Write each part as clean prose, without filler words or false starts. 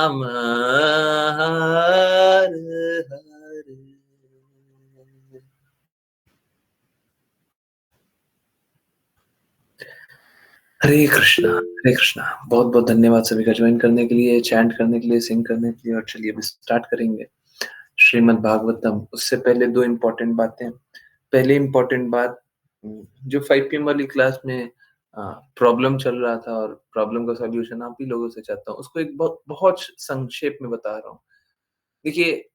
राम हर हर। हरे कृष्णा, हरे कृष्णा। बहुत-बहुत धन्यवाद सभी का ज्वाइन करने के लिए, चैंट करने के लिए, सिंग करने के लिए। और चलिए अभी स्टार्ट करेंगे श्रीमद् भागवतम। उससे पहले 2 इम्पोर्टेंट बातें। पहली इम्पोर्टेंट बात, जो 5 पीएम वाली क्लास में प्रॉब्लम चल रहा था और प्रॉब्लम का सॉल्यूशन आप ही लोगों से चाहता हूँ, उसको एक बहुत बहुत संक्षेप में बता रहा हूँ। देखिए,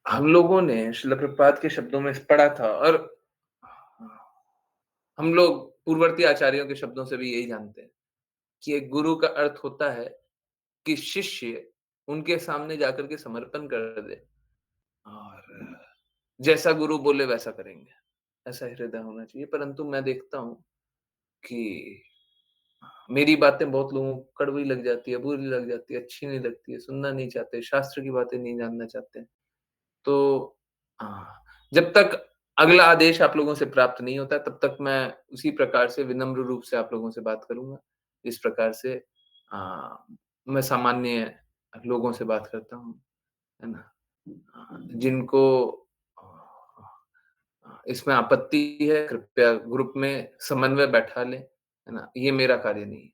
हम लोगों ने श्रील प्रभुपाद के शब्दों में पढ़ा था और हम लोग पूर्ववर्ती आचार्यों के शब्दों से भी यही जानते हैं कि एक गुरु का अर्थ होता है कि शिष्य उनके सामने जाकर के समर्पण कर दे और जैसा गुरु बोले वैसा करेंगे। ऐसा हृदय होना चाहिए। परंतु मैं देखता हूँ कि मेरी बातें बहुत लोगों को कड़वी लग जाती है, बुरी लग जाती है, अच्छी नहीं लगती है, सुनना नहीं चाहते, शास्त्र की बातें नहीं जानना चाहते। तो जब तक अगला आदेश आप लोगों से प्राप्त नहीं होता, तब तक मैं उसी प्रकार से विनम्र रूप से आप लोगों से बात करूँगा। इस प्रकार से मैं सामान्य लोगों से बात करता हूँ, है ना? जिनको इसमें आपत्ति है, कृपया ग्रुप में समन्वय बैठा लें, है ना? ये मेरा कार्य नहीं है।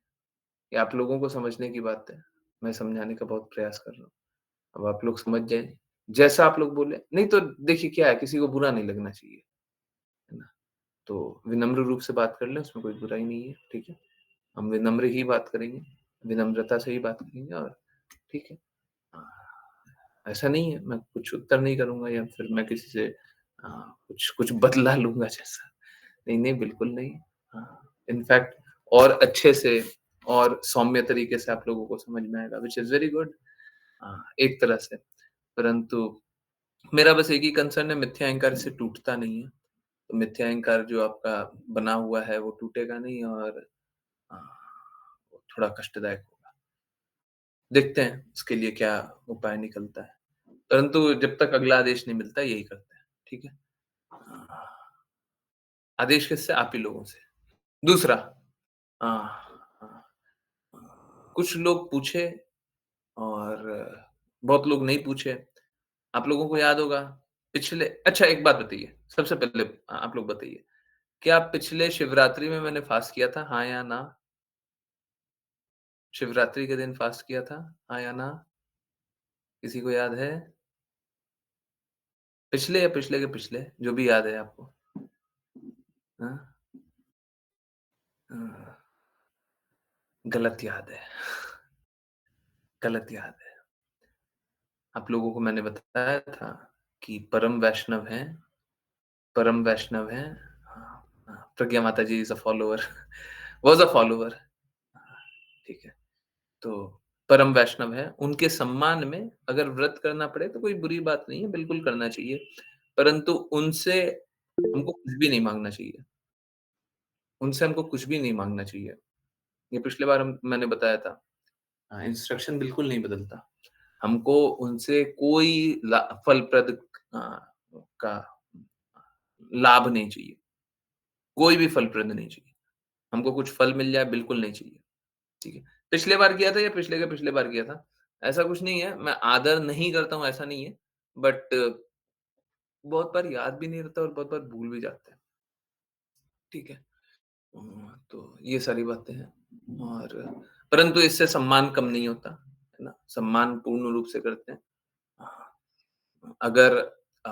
ये आप लोगों को समझने की बात है। मैं समझाने का बहुत प्रयास कर रहा हूँ। अब आप लोग समझ जाएँ, जैसा आप लोग बोले। नहीं तो देखिए क्या है, किसी को बुरा नहीं लगना चाहिए, है ना? तो विनम्र रूप से बात कर लें, उसमें कोई बुराई नहीं है, ठीक है? हम विनम्र ही बात करेंगे, विनम्रता से ही बात करेंगे और ठीक है। अ, ऐसा नहीं है, मैं कुछ उत्तर नहीं करूँगा या फिर मैं किसी से अ, कुछ कुछ बदला लूँगा जैसा। नहीं, नहीं, बिल्कुल नहीं। इनफैक्ट और अच्छे से और सौम्य तरीके से आप लोगों को समझ में आएगा, व्हिच इज़ वेरी गुड। एक तरह से। परंतु मेरा बस एक ही कंसर्न है, मिथ्या अहंकार इससे टूटता नहीं है। तो मिथ्या अहंकार जो आपका बना हुआ है वो टूटेगा नहीं और वो थोड़ा कष्टदायक होगा। देखते हैं उसके लिए क्या उपाय निकलता है। परंतु जब तक अगला आदेश नहीं मिलता यही करते हैं, ठीक है? आदेश किससे? आप ही लोगों से। दूसरा, अ, कुछ लोग पूछे और बहुत लोग नहीं पूछे। आप लोगों को याद होगा पिछले अच्छा एक बात बताइए, सबसे पहले आप लोग बताइए, क्या पिछले शिवरात्रि में मैंने फ़ास्ट किया था, हाँ या ना? शिवरात्रि के दिन फ़ास्ट किया था, हाँ या ना? किसी को याद है? पिछले या पिछले के पिछले, जो भी याद है आपको? हाँ? अ, गलत याद है, गलत याद है। आप लोगों को मैंने बताया था कि परम वैष्णव हैं। हाँ, हाँ, Pragya Mata ji is a follower was a follower. ठीक है। तो परम वैष्णव है, उनके सम्मान में अगर व्रत करना पड़े तो कोई बुरी बात नहीं है, बिल्कुल करना चाहिए। परंतु उनसे हमको कुछ भी नहीं माँगना चाहिए। उनसे हमको कुछ भी नहीं माँगना चाहिए। ये पिछले बार हम मैंने बताया था। इंस्ट्रक्शन बिल्कुल नहीं बदलता। हमको उनसे कोई फलप्रद अ, का लाभ नहीं चाहिए। कोई भी फलप्रद नहीं चाहिए। हमको कुछ फल मिल जाए बिल्कुल नहीं चाहिए। ठीक है। पिछले बार किया था या पिछले के पिछले बार किया था, ऐसा कुछ नहीं है, मैं आदर नहीं करता हूँ ऐसा नहीं है, बट बहुत बार याद भी नहीं रहता और बहुत बार भूल भी जाते हैं, ठीक है? तो ये सारी बातें हैं और परंतु इससे सम्मान कम नहीं होता, है ना? सम्मान पूर्ण रूप से करते हैं। अगर अ,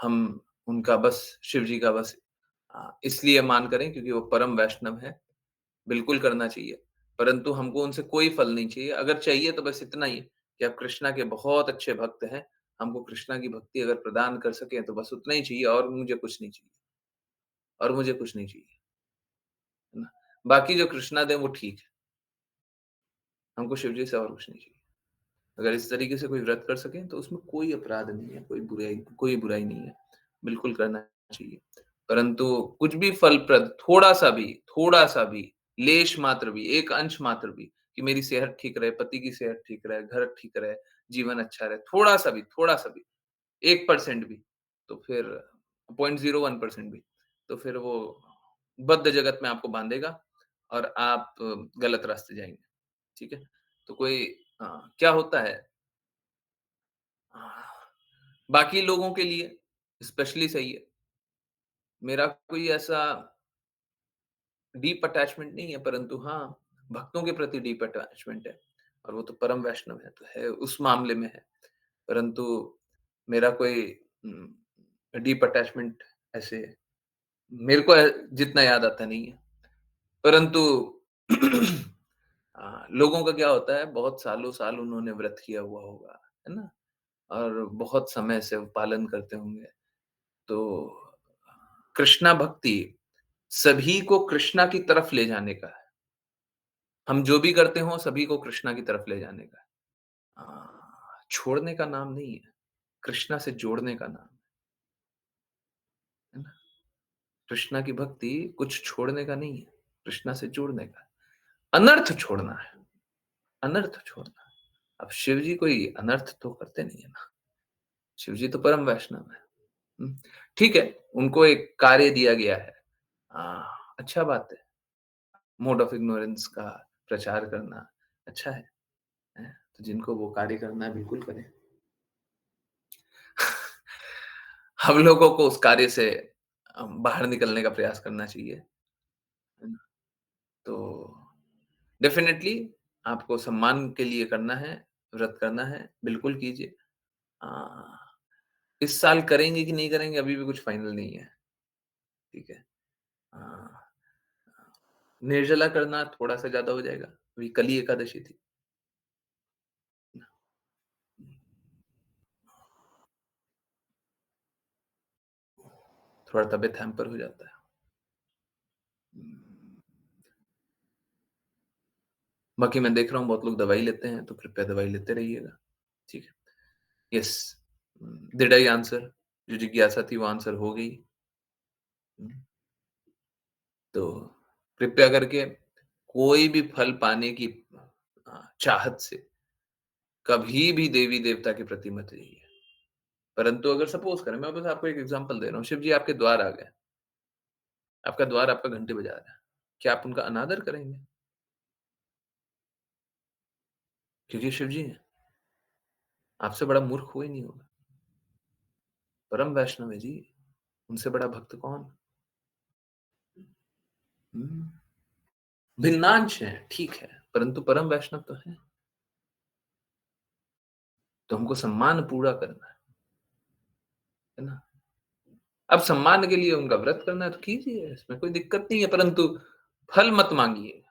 हम उनका बस शिव जी का बस इसलिए मान करें क्योंकि वो परम वैष्णव हैं, बिल्कुल करना चाहिए, परंतु हमको उनसे कोई फल नहीं चाहिए। अगर चाहिए तो बस इतना ही कि आप कृष्णा के बहुत अच्छे भक्त हैं, हमको कृष्णा की भक्ति अगर प्रदान कर सकें तो बस उतना ही चाहिए और मुझे कुछ नहीं चाहिए और मुझे कुछ नहीं चाहिए, है ना? बाकी जो कृष्णा दें वो ठीक है, हमको शिव जी से और कुछ नहीं चाहिए। अगर इस तरीके से कोई व्रत कर सकें तो उसमें कोई अपराध नहीं है, कोई बुराई नहीं है, बिल्कुल करना चाहिए। परंतु कुछ भी फलप्रद थोड़ा-सा भी, लेश मात्र भी, एक अंश मात्र भी कि मेरी सेहत ठीक रहे, पति की सेहत ठीक रहे, घर ठीक रहे, जीवन अच्छा रहे, थोड़ा-सा भी, 1% भी, तो फिर 0.01% भी, तो फिर वो बद्ध जगत में आपको बाँधेगा और आप गलत रास्ते जाएँगे, ठीक है? तो कोई क्या होता है अ, बाकी लोगों के लिए स्पेशली सही है। मेरा कोई ऐसा डीप अटैचमेंट नहीं है, परंतु हाँ, भक्तों के प्रति डीप अटैचमेंट है और वो तो परम वैष्णव है, तो है उस मामले में है। परंतु मेरा कोई डीप अटैचमेंट ऐसे मेरे को जितना याद आता नहीं है। परंतु लोगों का क्या होता है, बहुत सालों-साल उन्होंने व्रत किया हुआ होगा, है ना? और बहुत समय से वो पालन करते होंगे। तो कृष्णा भक्ति सभी को कृष्णा की तरफ ले जाने का है। हम जो भी करते हों, सभी को कृष्णा की तरफ ले जाने का है। छोड़ने का नाम नहीं है, कृष्णा से जोड़ने का नाम है ना? कृष्णा की भक्ति कुछ छोड़ने का नहीं है, कृष्णा से जुड़ने का है। अनर्थ छोड़ना है, अनर्थ छोड़ना है। अब शिव जी कोई अनर्थ तो करते नहीं है ना, शिव जी तो परम वैष्णव है। हुँ, ठीक है, उनको एक कार्य दिया गया है। अच्छा बात है, मोड ऑफ इग्नोरेंस का प्रचार करना अच्छा है, हैं? तो जिनको वो कार्य करना है बिल्कुल करें। हम लोगों को उस कार्य से बाहर निकलने का प्रयास करना चाहिए, है ना? तो डेफ़िनेटली आपको सम्मान के लिए करना है, व्रत करना है, बिल्कुल कीजिए। अ, इस साल करेंगे कि नहीं करेंगे अभी भी कुछ फाइनल नहीं है, ठीक है? अ, निर्जला करना थोड़ा-सा ज़्यादा हो जाएगा, अभी कल ही एकादशी थी। थोड़ा तबीयत हैम्पर हो जाता है। बाकी मैं देख रहा हूँ बहुत लोग दवाई लेते हैं, तो कृपया दवाई लेते रहिएगा, ठीक है? यस। Did I answer? जो जिज्ञासा थी वो आंसर हो गई। हुँ, तो कृपया करके कोई भी फल पाने की चाहत से कभी भी देवी-देवता के प्रति मत जाइए। परंतु अगर सपोज़ करें मैं बस आपको एक एग्ज़ाम्पल दे रहा हूँ, शिव जी आपके द्वार आ गए, आपका द्वार आपका घंटी बजा रहा है, क्या आप उनका अनादर करेंगे? क्योंकि शिव जी हैं, आपसे बड़ा मूर्ख कोई नहीं होगा, परम वैष्णव है जी, उनसे बड़ा भक्त कौन? हुँ, भिन्नांश हैं, ठीक है, परंतु परम वैष्णव तो हैं, तो हमको सम्मान पूरा करना है ना? अब सम्मान के लिए उनका व्रत करना है तो कीजिए, इसमें कोई दिक्कत नहीं है, परंतु फल मत माँगिए।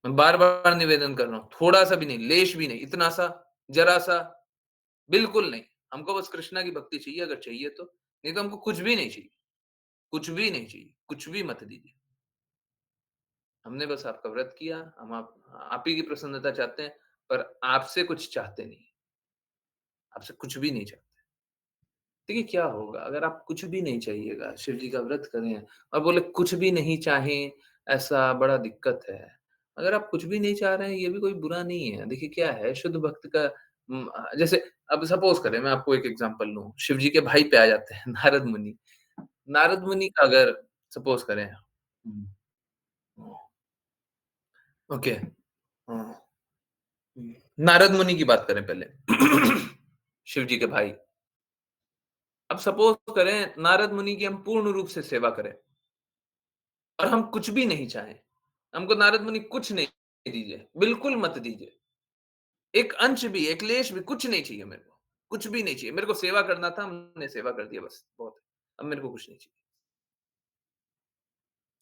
मैं बार-बार निवेदन कर रहा हूँ, थोड़ा-सा भी नहीं, लेश भी नहीं, इतना-सा, ज़रा-सा, बिल्कुल नहीं। हमको बस कृष्णा की भक्ति चाहिए अगर चाहिए तो, नहीं तो हमको कुछ भी नहीं चाहिए, कुछ भी नहीं चाहिए, कुछ भी मत दीजिए। हमने बस आपका व्रत किया, हम आप ही की प्रसन्नता चाहते हैं, पर आपसे कुछ चाहते नहीं, आपसे कुछ भी नहीं चाहते। देखिए क्या होगा अगर आप कुछ भी नहीं चाहिएगा, शिव जी का व्रत करें और बोले कुछ भी नहीं चाहें, ऐसा बड़ा दिक्कत है। अगर आप कुछ भी नहीं चाह रहे हैं, ये भी कोई बुरा नहीं है। देखिए क्या है शुद्ध भक्त का जैसे अब सपोज़ करें मैं आपको एक एग्ज़ाम्पल लूँ, शिव जी के भाई पे आ जाते हैं नारद मुनि। नारद मुनि का अगर सपोज़ करें हुँ, ओके हाँ, नारद मुनि की बात करें पहले। शिव जी के भाई। अब सपोज़ करें नारद मुनि की हम पूर्ण रूप से सेवा करें। और हम कुछ भी नहीं चाहें। हमको नारद मुनि कुछ नहीं दीजिए, बिल्कुल मत दीजिए। एक अंश भी, एक लेश भी कुछ नहीं चाहिए मेरे को। कुछ भी नहीं चाहिए। मेरे को सेवा करना था, हमने सेवा कर दिया बस, बहुत है। अब मेरे को कुछ नहीं चाहिए।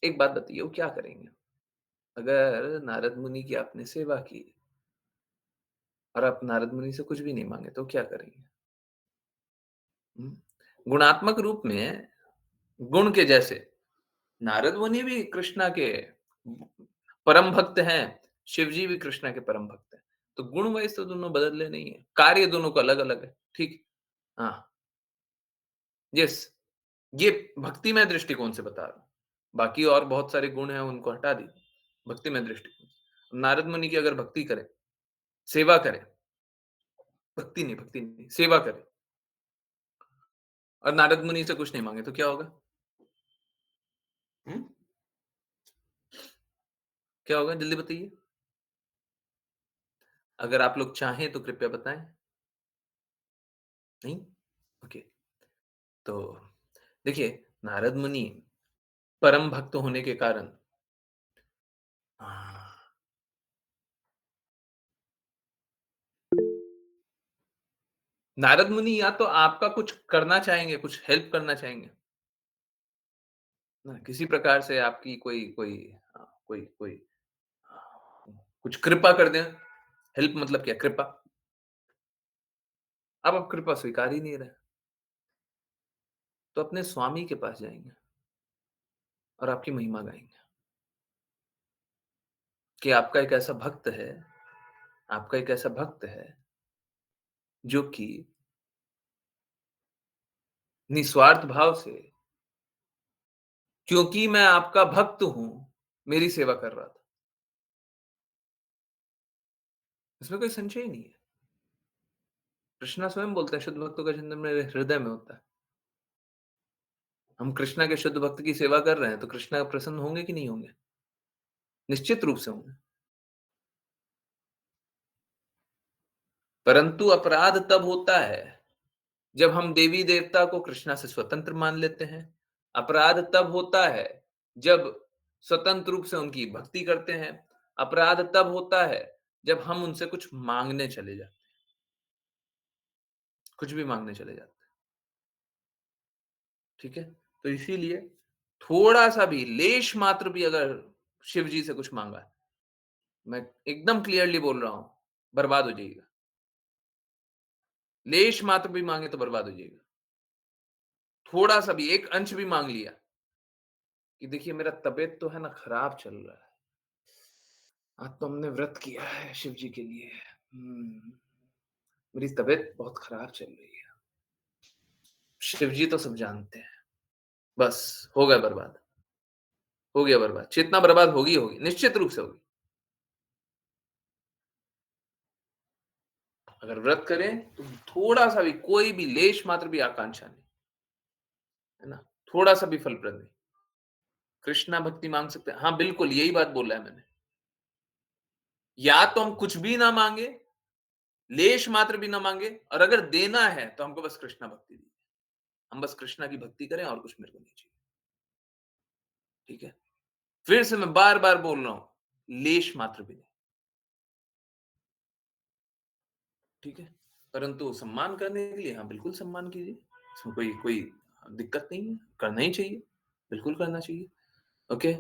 एक बात बताइए वो क्या करेंगे? अगर नारद मुनि की आपने सेवा की और आप नारद मुनि से कुछ भी नहीं माँगे तो क्या करेंगे? हुँ? गुणात्मक रूप में गुण के जैसे नारद मुनि भी कृष्णा के परम भक्त हैं, शिव जी भी कृष्णा के परम भक्त हैं। तो गुण वाइज़ तो दोनों बदले नहीं है, कार्य दोनों का अलग-अलग है, ठीक? हाँ, यस, ये भक्तिमय दृष्टिकोण से बता रहा हूँ। बाकी और बहुत सारे गुण हैं उनको हटा दीजिए, भक्तिमय दृष्टिकोण से। नारद मुनि की अगर भक्ति करें, सेवा करें, भक्ति नहीं, सेवा करें और नारद मुनि से कुछ नहीं माँगे तो क्या होगा? हुँ? क्या होगा जल्दी बताइए? अगर आप लोग चाहें तो कृपया बताएँ? नहीं? ओके। तो देखिए, नारद मुनि परम भक्त होने के कारण हाँ, नारद मुनि या तो आपका कुछ करना चाहेंगे, कुछ हेल्प करना चाहेंगे, ना किसी प्रकार से आपकी कोई कोई कोई कोई कुछ कृपा कर दें। हेल्प मतलब क्या? कृपा। अब आप कृपा स्वीकार ही नहीं रहे, तो अपने स्वामी के पास जाएँगे और आपकी महिमा गाएँगे कि आपका एक ऐसा भक्त है जो कि निस्वार्थ भाव से क्योंकि मैं आपका भक्त हूँ, मेरी सेवा कर रहा था। इसमें कोई संशय ही नहीं है। कृष्णा स्वयं बोलते हैं, शुद्ध भक्तों का चिंतन मेरे हृदय में होता है। हम कृष्णा के शुद्ध भक्त की सेवा कर रहे हैं, तो कृष्णा प्रसन्न होंगे कि नहीं होंगे? निश्चित रूप से होंगे। परंतु अपराध तब होता है, जब हम देवी-देवता को कृष्णा से स्वतंत्र मान लेते हैं। अपराध तब होता है, जब स्वतंत्र रूप से उनकी भक्ति करते हैं। अपराध तब होता है, जब हम उनसे कुछ माँगने चले जाते हैं, कुछ भी माँगने चले जाते हैं, ठीक है? तो इसीलिए थोड़ा-सा भी, लेश मात्र भी अगर शिव जी से कुछ माँगा है, मैं एकदम क्लियरली बोल रहा हूँ, बर्बाद हो जाइएगा। लेश मात्र भी माँगे तो बर्बाद हो जाइएगा। थोड़ा-सा भी, एक अंश भी माँग लिया कि देखिए मेरा तबीयत तो है ना खराब चल रहा है। आज तो हमने व्रत किया है शिव जी के लिए। मेरी तबीयत बहुत खराब चल रही है। शिव जी तो सब जानते हैं। बस हो गए बर्बाद, हो गया बर्बाद। चेतना बर्बाद होगी ही होगी, निश्चित रूप से होगी। अगर व्रत करें तो थोड़ा-सा भी, कोई भी लेश मात्र भी आकांक्षा नहीं, है ना? थोड़ा-सा भी फलप्रद नहीं। कृष्णा भक्ति माँग सकते हैं। हाँ, बिल्कुल यही बात बोला है मैंने। या तो हम कुछ भी ना माँगे, लेश मात्र भी ना माँगे और अगर देना है तो हमको बस कृष्णा भक्ति दीजिए। हम बस कृष्णा की भक्ति करें और कुछ मेरे को नहीं चाहिए, ठीक है? फिर से मैं बार-बार बोल रहा हूँ, लेश मात्र भी नहीं, ठीक है? परंतु सम्मान करने के लिए हाँ, बिल्कुल सम्मान कीजिए। इसमें कोई कोई दिक्कत नहीं है, करना ही चाहिए, बिल्कुल करना चाहिए। ओके।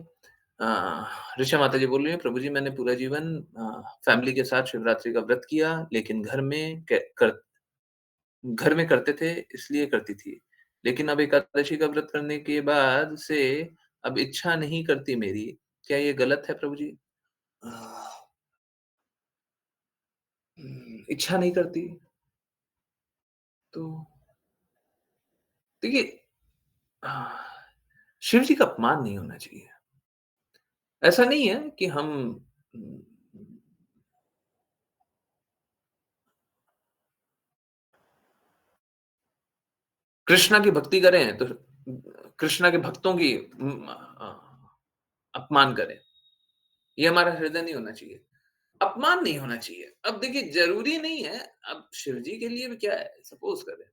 ऋचा माता जी बोल रही हैं, "प्रभु जी मैंने पूरा जीवन फैमिली के साथ शिवरात्रि का व्रत किया, लेकिन घर में करते थे इसलिए करती थी। लेकिन अब एकादशी का व्रत करने के बाद से अब इच्छा नहीं करती मेरी। क्या ये गलत है प्रभु जी?" अ, इच्छा नहीं करती, तो देखिए अ, शिव जी का अपमान नहीं होना चाहिए। ऐसा नहीं है कि हम उम, कृष्णा की भक्ति करें तो कृष्णा के भक्तों की अपमान करें। ये हमारा हृदय नहीं होना चाहिए। अपमान नहीं होना चाहिए। अब देखिए ज़रूरी नहीं है, अब शिव जी के लिए भी क्या है, सपोज़ करें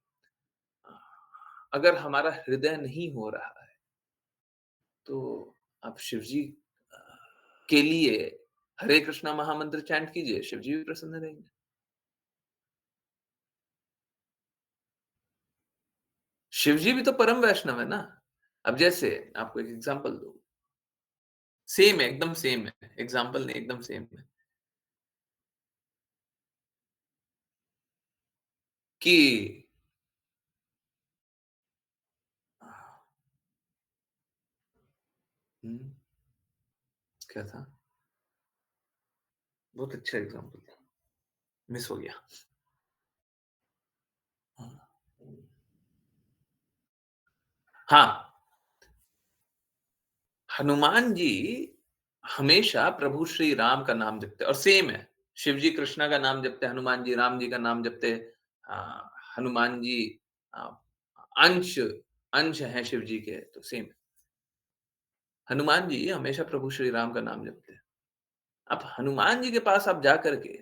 अ, अगर हमारा हृदय नहीं हो रहा है, तो आप शिव जी अ, के लिए हरे कृष्णा महामंत्र चैंट कीजिए, शिव जी भी प्रसन्न रहेंगे। शिव जी भी तो परम वैष्णव है ना। अब जैसे आपको एक एग्ज़ाम्पल दूँ, सेम है, एकदम सेम है, एग्ज़ाम्पल नहीं एकदम सेम है कि हुँ, क्या था? बहुत अच्छा एग्ज़ाम्पल था, मिस हो गया। हाँ। हाँ, हनुमान जी हमेशा प्रभु श्री राम का नाम जपते हैं और सेम है। शिव जी कृष्णा का नाम जपते हैं, हनुमान जी राम जी का नाम जपते हैं। हनुमान जी अ, अंश अंश हैं शिव जी के, तो सेम है। हनुमान जी हमेशा प्रभु श्री राम का नाम जपते हैं। आप हनुमान जी के पास आप जा कर के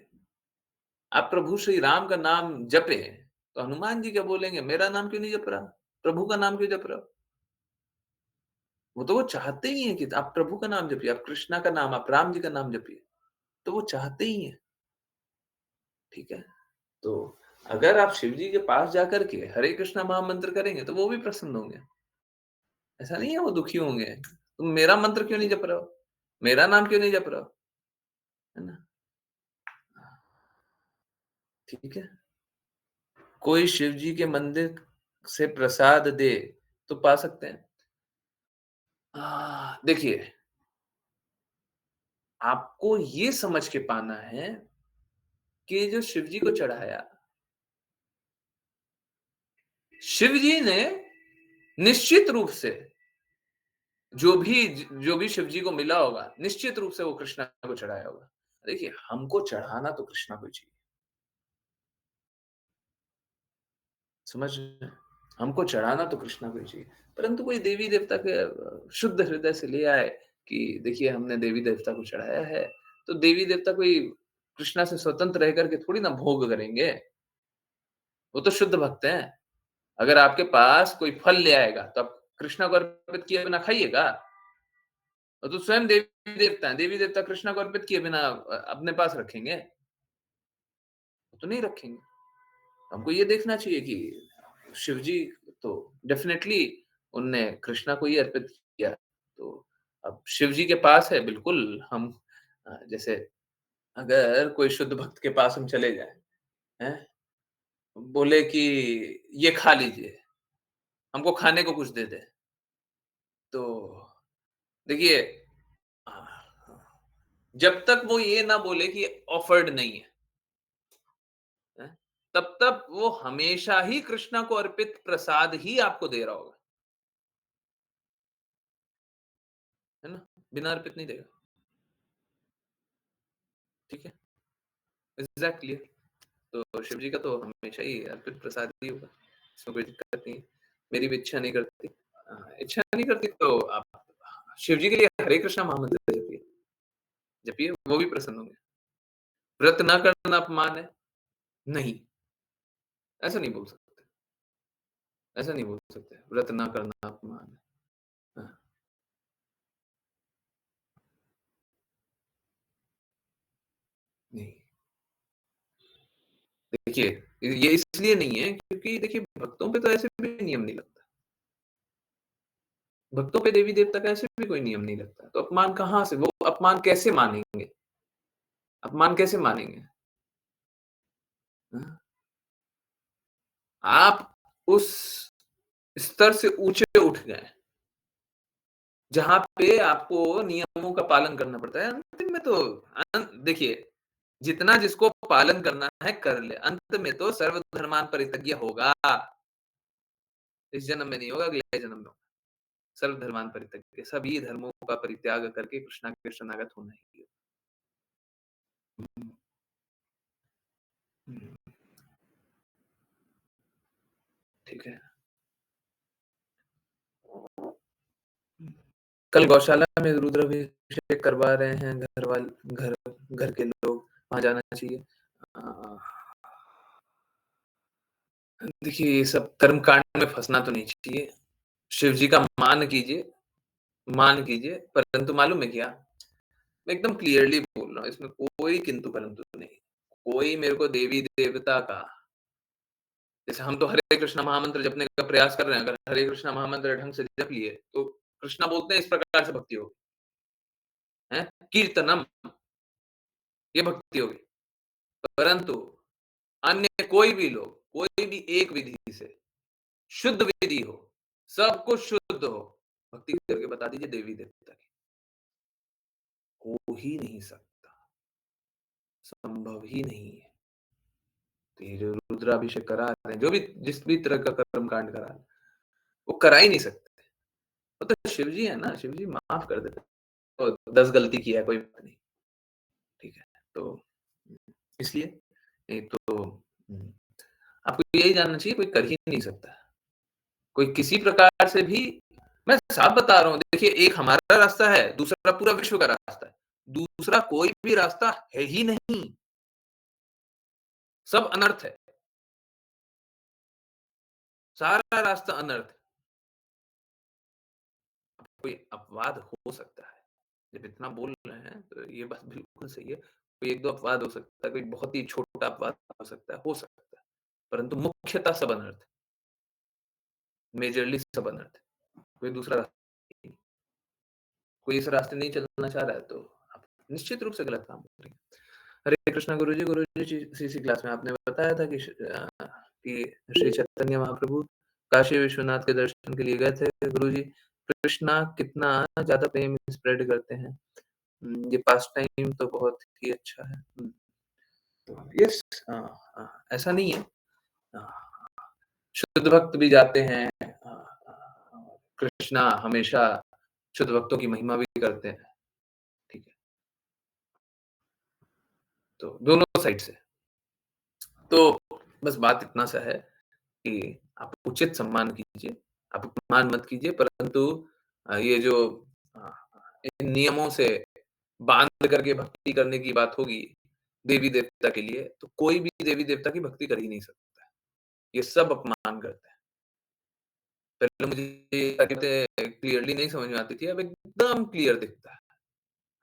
आप प्रभु श्री राम का नाम जपें, तो हनुमान जी क्या बोलेंगे, मेरा नाम क्यों नहीं जप रहा? प्रभु का नाम क्यों जप रहे हो? वो चाहते ही हैं कि आप प्रभु का नाम जपिए, आप कृष्णा का नाम, आप राम जी का नाम जपिए। तो वो चाहते ही हैं, ठीक है? तो अगर आप शिव जी के पास जाकर के हरे कृष्णा महामंत्र करेंगे, तो वो भी प्रसन्न होंगे। ऐसा नहीं है वो दुखी होंगे, तुम मेरा मंत्र क्यों नहीं जप रहे हो? मेरा नाम क्यों नहीं जप रहे हो? है ना? ठीक है? कोई शिव जी के मंदिर से प्रसाद दे, तो पा सकते हैं। देखिए, आपको ये समझ के पाना है कि जो शिव जी को चढ़ाया, शिव जी ने निश्चित रूप से जो भी शिव जी को मिला होगा, निश्चित रूप से वो कृष्णा को चढ़ाया होगा। देखिए, हमको चढ़ाना तो कृष्णा को ही चाहिए, समझ रहे हैं? हमको चढ़ाना तो कृष्णा को ही चाहिए, परंतु कोई देवी-देवता के शुद्ध हृदय से ले आए कि देखिए हमने देवी-देवता को चढ़ाया है, तो देवी-देवता कोई कृष्णा से स्वतंत्र रह कर के थोड़ी ना भोग करेंगे, वो तो शुद्ध भक्त हैं। अगर आपके पास कोई फल ले आएगा, तो आप कृष्णा को अर्पित किए बिना खाइएगा? वो तो स्वयं देवी-देवता हैं, देवी-देवता कृष्णा को अर्पित किए बिना अपने पास रखेंगे? वो तो नहीं रखेंगे। हमको ये देखना चाहिए कि शिवजी तो डेफ़िनेटली उनने कृष्णा को ही अर्पित किया। तो अब शिवजी के पास है बिल्कुल हम जैसे अगर कोई शुद्ध भक्त के पास हम चले जाएँ, हैं? बोले कि ये खा लीजिए, हमको खाने को कुछ दे दें। तो देखिए अ, जब तक वो ये ना बोले कि ऑफर्ड नहीं है, हैं? तब तक वो हमेशा ही कृष्णा को अर्पित प्रसाद ही आपको दे रहा होगा, है ना? बिना अर्पित नहीं देगा, ठीक है? एग्ज़ैक्टली तो शिव जी का तो हमेशा ही अर्पित प्रसाद ही होगा, इसमें कोई दिक्कत नहीं है। मेरी भी इच्छा नहीं करती इच्छा नहीं करती तो आप शिव जी के लिए हरे कृष्णा महामंत्र जपिए जपिए, वो भी प्रसन्न होंगे। व्रत ना करना अपमान है? नहीं, ऐसा नहीं बोल सकते, ऐसा नहीं बोल सकते, व्रत ना करना अपमान है। हाँ, नहीं, देखिए ये इसलिए नहीं है क्योंकि देखिए भक्तों पे तो ऐसे भी नियम नहीं लगता। भक्तों पे देवी-देवता का ऐसे भी कोई नियम नहीं लगता, तो अपमान कहाँ से वो अपमान कैसे मानेंगे? अपमान कैसे मानेंगे? हाँ, आप उस स्तर से ऊँचे उठ गए, जहाँ पे आपको नियमों का पालन करना पड़ता है। अंतिम में तो देखिए, जितना जिसको पालन करना है कर ले, अंत में तो सर्वधर्मान् परित्यज्य होगा। इस जन्म में नहीं होगा, अगले जन्म में होगा। सर्वधर्मान् परित्यज्य, सभी धर्मों का परित्याग करके कृष्णा के शरणागत होना ही है। हुँ, हुँ, ठीक है। कल गौशाला में रुद्राभिषेक करवा रहे हैं घर घर के लोग, वहाँ जाना चाहिए। अ, देखिए ये सब कर्मकांड में फँसना तो नहीं चाहिए। शिव जी का मान कीजिए, परंतु मालूम है क्या? मैं एकदम क्लियरली बोल रहा हूँ, इसमें कोई किंतु-परंतु नहीं। कोई मेरे को देवी-देवता का जैसे हम तो हरे कृष्णा महामंत्र जपने का प्रयास कर रहे हैं, अगर हरे कृष्णा महामंत्र ढंग से जप लिए, तो कृष्णा बोलते हैं इस प्रकार से भक्ति होगी, हैं? कीर्तनम ये भक्ति होगी। परंतु अन्य कोई भी लोग, कोई भी एक विधि से शुद्ध विधि हो, सब कुछ शुद्ध हो, भक्ति करके बता दीजिए देवी-देवता की। हो ही नहीं सकता, संभव ही नहीं है। तो ये जो रुद्राभिषेक करा रहे हैं, जो भी जिस भी तरह का कर्म कांड करा रहे हैं, वो करा ही नहीं सकते। वो तो शिव जी है ना, शिव जी माफ कर देते हैं। तो 10 गलती की है, कोई बात नहीं, ठीक है। तो इसलिए नहीं तो आपको यही जानना चाहिए कोई कर ही नहीं सकता। कोई किसी प्रकार से भी मैं साफ बता रहा हूँ, देखिए एक हमारा रास्ता है, दूसरा पूरा विश्व का रास्ता है। दूसरा कोई भी रास्ता है ही नहीं, सब अनर्थ है, सारा रास्ता अनर्थ है। कोई अपवाद हो सकता है, जब इतना बोल रहे हैं तो ये बात बिल्कुल सही है। कोई 1-2 अपवाद हो सकता है, कोई बहुत ही छोटा अपवाद हो सकता है, परंतु मुख्यतः सब अनर्थ है, मेजरली सब अनर्थ है। कोई दूसरा रास्ता नहीं, कोई इस रास्ते नहीं चलना चाह रहा है तो आप निश्चित रूप से गलत काम कर रहे हैं। हरे कृष्णा गुरुजी सीसी क्लास में आपने बताया था कि श्री चैतन्य महाप्रभु काशी विश्वनाथ के दर्शन के लिए गए थे। गुरुजी कृष्णा कितना ज़्यादा प्रेम स्प्रेड करते हैं। ये पास टाइम तो बहुत ही अच्छा है। तो यस ऐसा नहीं है। अ, शुद्ध भक्त भी जाते हैं। कृष्णा हमेशा शुद्ध भक्तों की महिमा भी करते हैं। ठीक है, तो दोनों साइड से। तो बस बात इतना सा है कि आप उचित सम्मान कीजिए, आप अपमान मत कीजिए, परंतु ये जो अ, इन नियमों से बाँध करके भक्ति करने की बात होगी, देवी-देवता के लिए, तो कोई भी देवी-देवता की भक्ति कर ही नहीं सकता है। ये सब अपमान करते हैं। पहले मुझे ये तारीफ़ें क्लियरली नहीं समझ में आती थी, अब एकदम क्लियर दिखता है।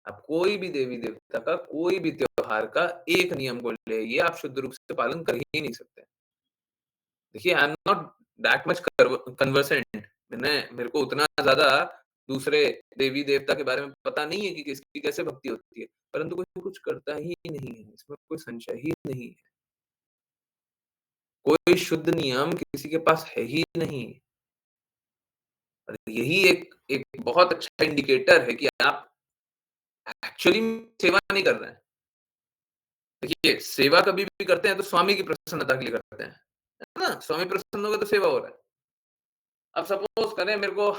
अब कोई भी देवी-देवता का, कोई भी त्योहार का एक नियम को लेके आप शुद्ध रूप से पालन कर ही नहीं सकते। देखिए, I am not that much conversant. मेरे को उतना ज़्यादा दूसरे देवी-देवता के बारे में पता नहीं है कि किसकी कैसे भक्ति होती है, परंतु कोई कुछ करता ही नहीं है, इसमें कोई संशय ही नहीं है। कोई शुद्ध नियम किसी के पास है ही नहीं और यही एक एक बहुत अच्छा इंडिकेटर है कि आप एक्चुअली में सेवा नहीं कर रहे हैं। देखिए, सेवा कभी भी करते हैं तो स्वामी की प्रसन्नता के लिए करते हैं, है ना? स्वामी प्रसन्न हो गए तो सेवा हो रहा है। अब सपोज़ करें मेरे को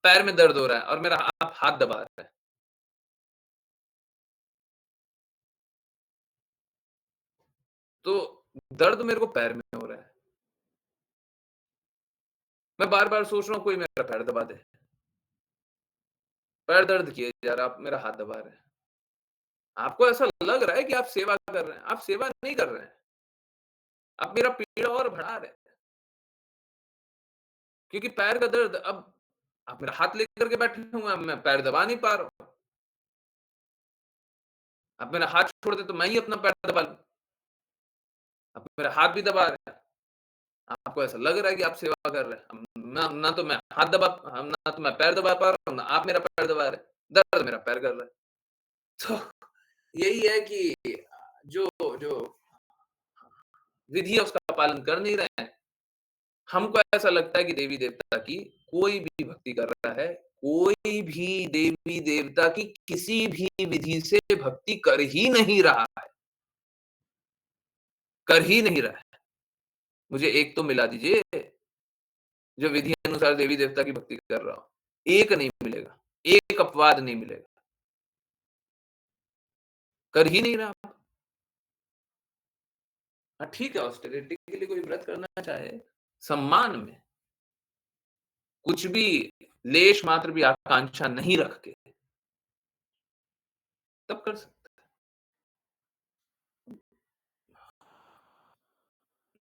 पैर में दर्द हो रहा है और मेरा आप हाथ दबा रहे हैं, तो दर्द मेरे को पैर में हो रहा है। मैं बार-बार सोच रहा हूँ कोई मेरा पैर दबा दे। पैर दर्द किए जा रहा है, आप मेरा हाथ दबा रहे हैं। आपको ऐसा लग रहा है कि आप सेवा कर रहे हैं, आप सेवा नहीं कर रहे हैं। आप मेरा पीड़ा और बढ़ा रहे हैं। क्योंकि पैर का दर्द अब आप मेरा हाथ लेकर के बैठे हुए हैं, मैं पैर दबा नहीं पा रहा हूँ। आप मेरा हाथ छोड़ दें तो मैं ही अपना पैर दबा लूँ। आप मेरा हाथ भी दबा रहे हैं। आपको ऐसा लग रहा है कि आप सेवा कर रहे हैं। ना ना तो मैं हाथ दबा ना तो मैं पैर दबा पा रहा हूँ, ना आप मेरा पैर दबा रहे हैं। दर्द मेरा पैर कर रहा है। तो यही है कि जो जो विधि है उसका पालन कर नहीं रहे हैं। हमको ऐसा लगता है कि देवी-देवता की कोई भी भक्ति कर रहा है, कोई भी देवी-देवता की किसी भी विधि से भक्ति कर ही नहीं रहा है, कर ही नहीं रहा है। मुझे एक तो मिला दीजिए, जो विधि अनुसार देवी-देवता की भक्ति कर रहा हो। एक नहीं मिलेगा, एक अपवाद नहीं मिलेगा, कर ही नहीं रहा। हाँ, ठीक है ऑस्टेरिटी के लिए कोई व्रत करना चाहे, सम्मान में, कुछ भी लेश मात्र भी आकांक्षा नहीं रख के, तब कर सकता है।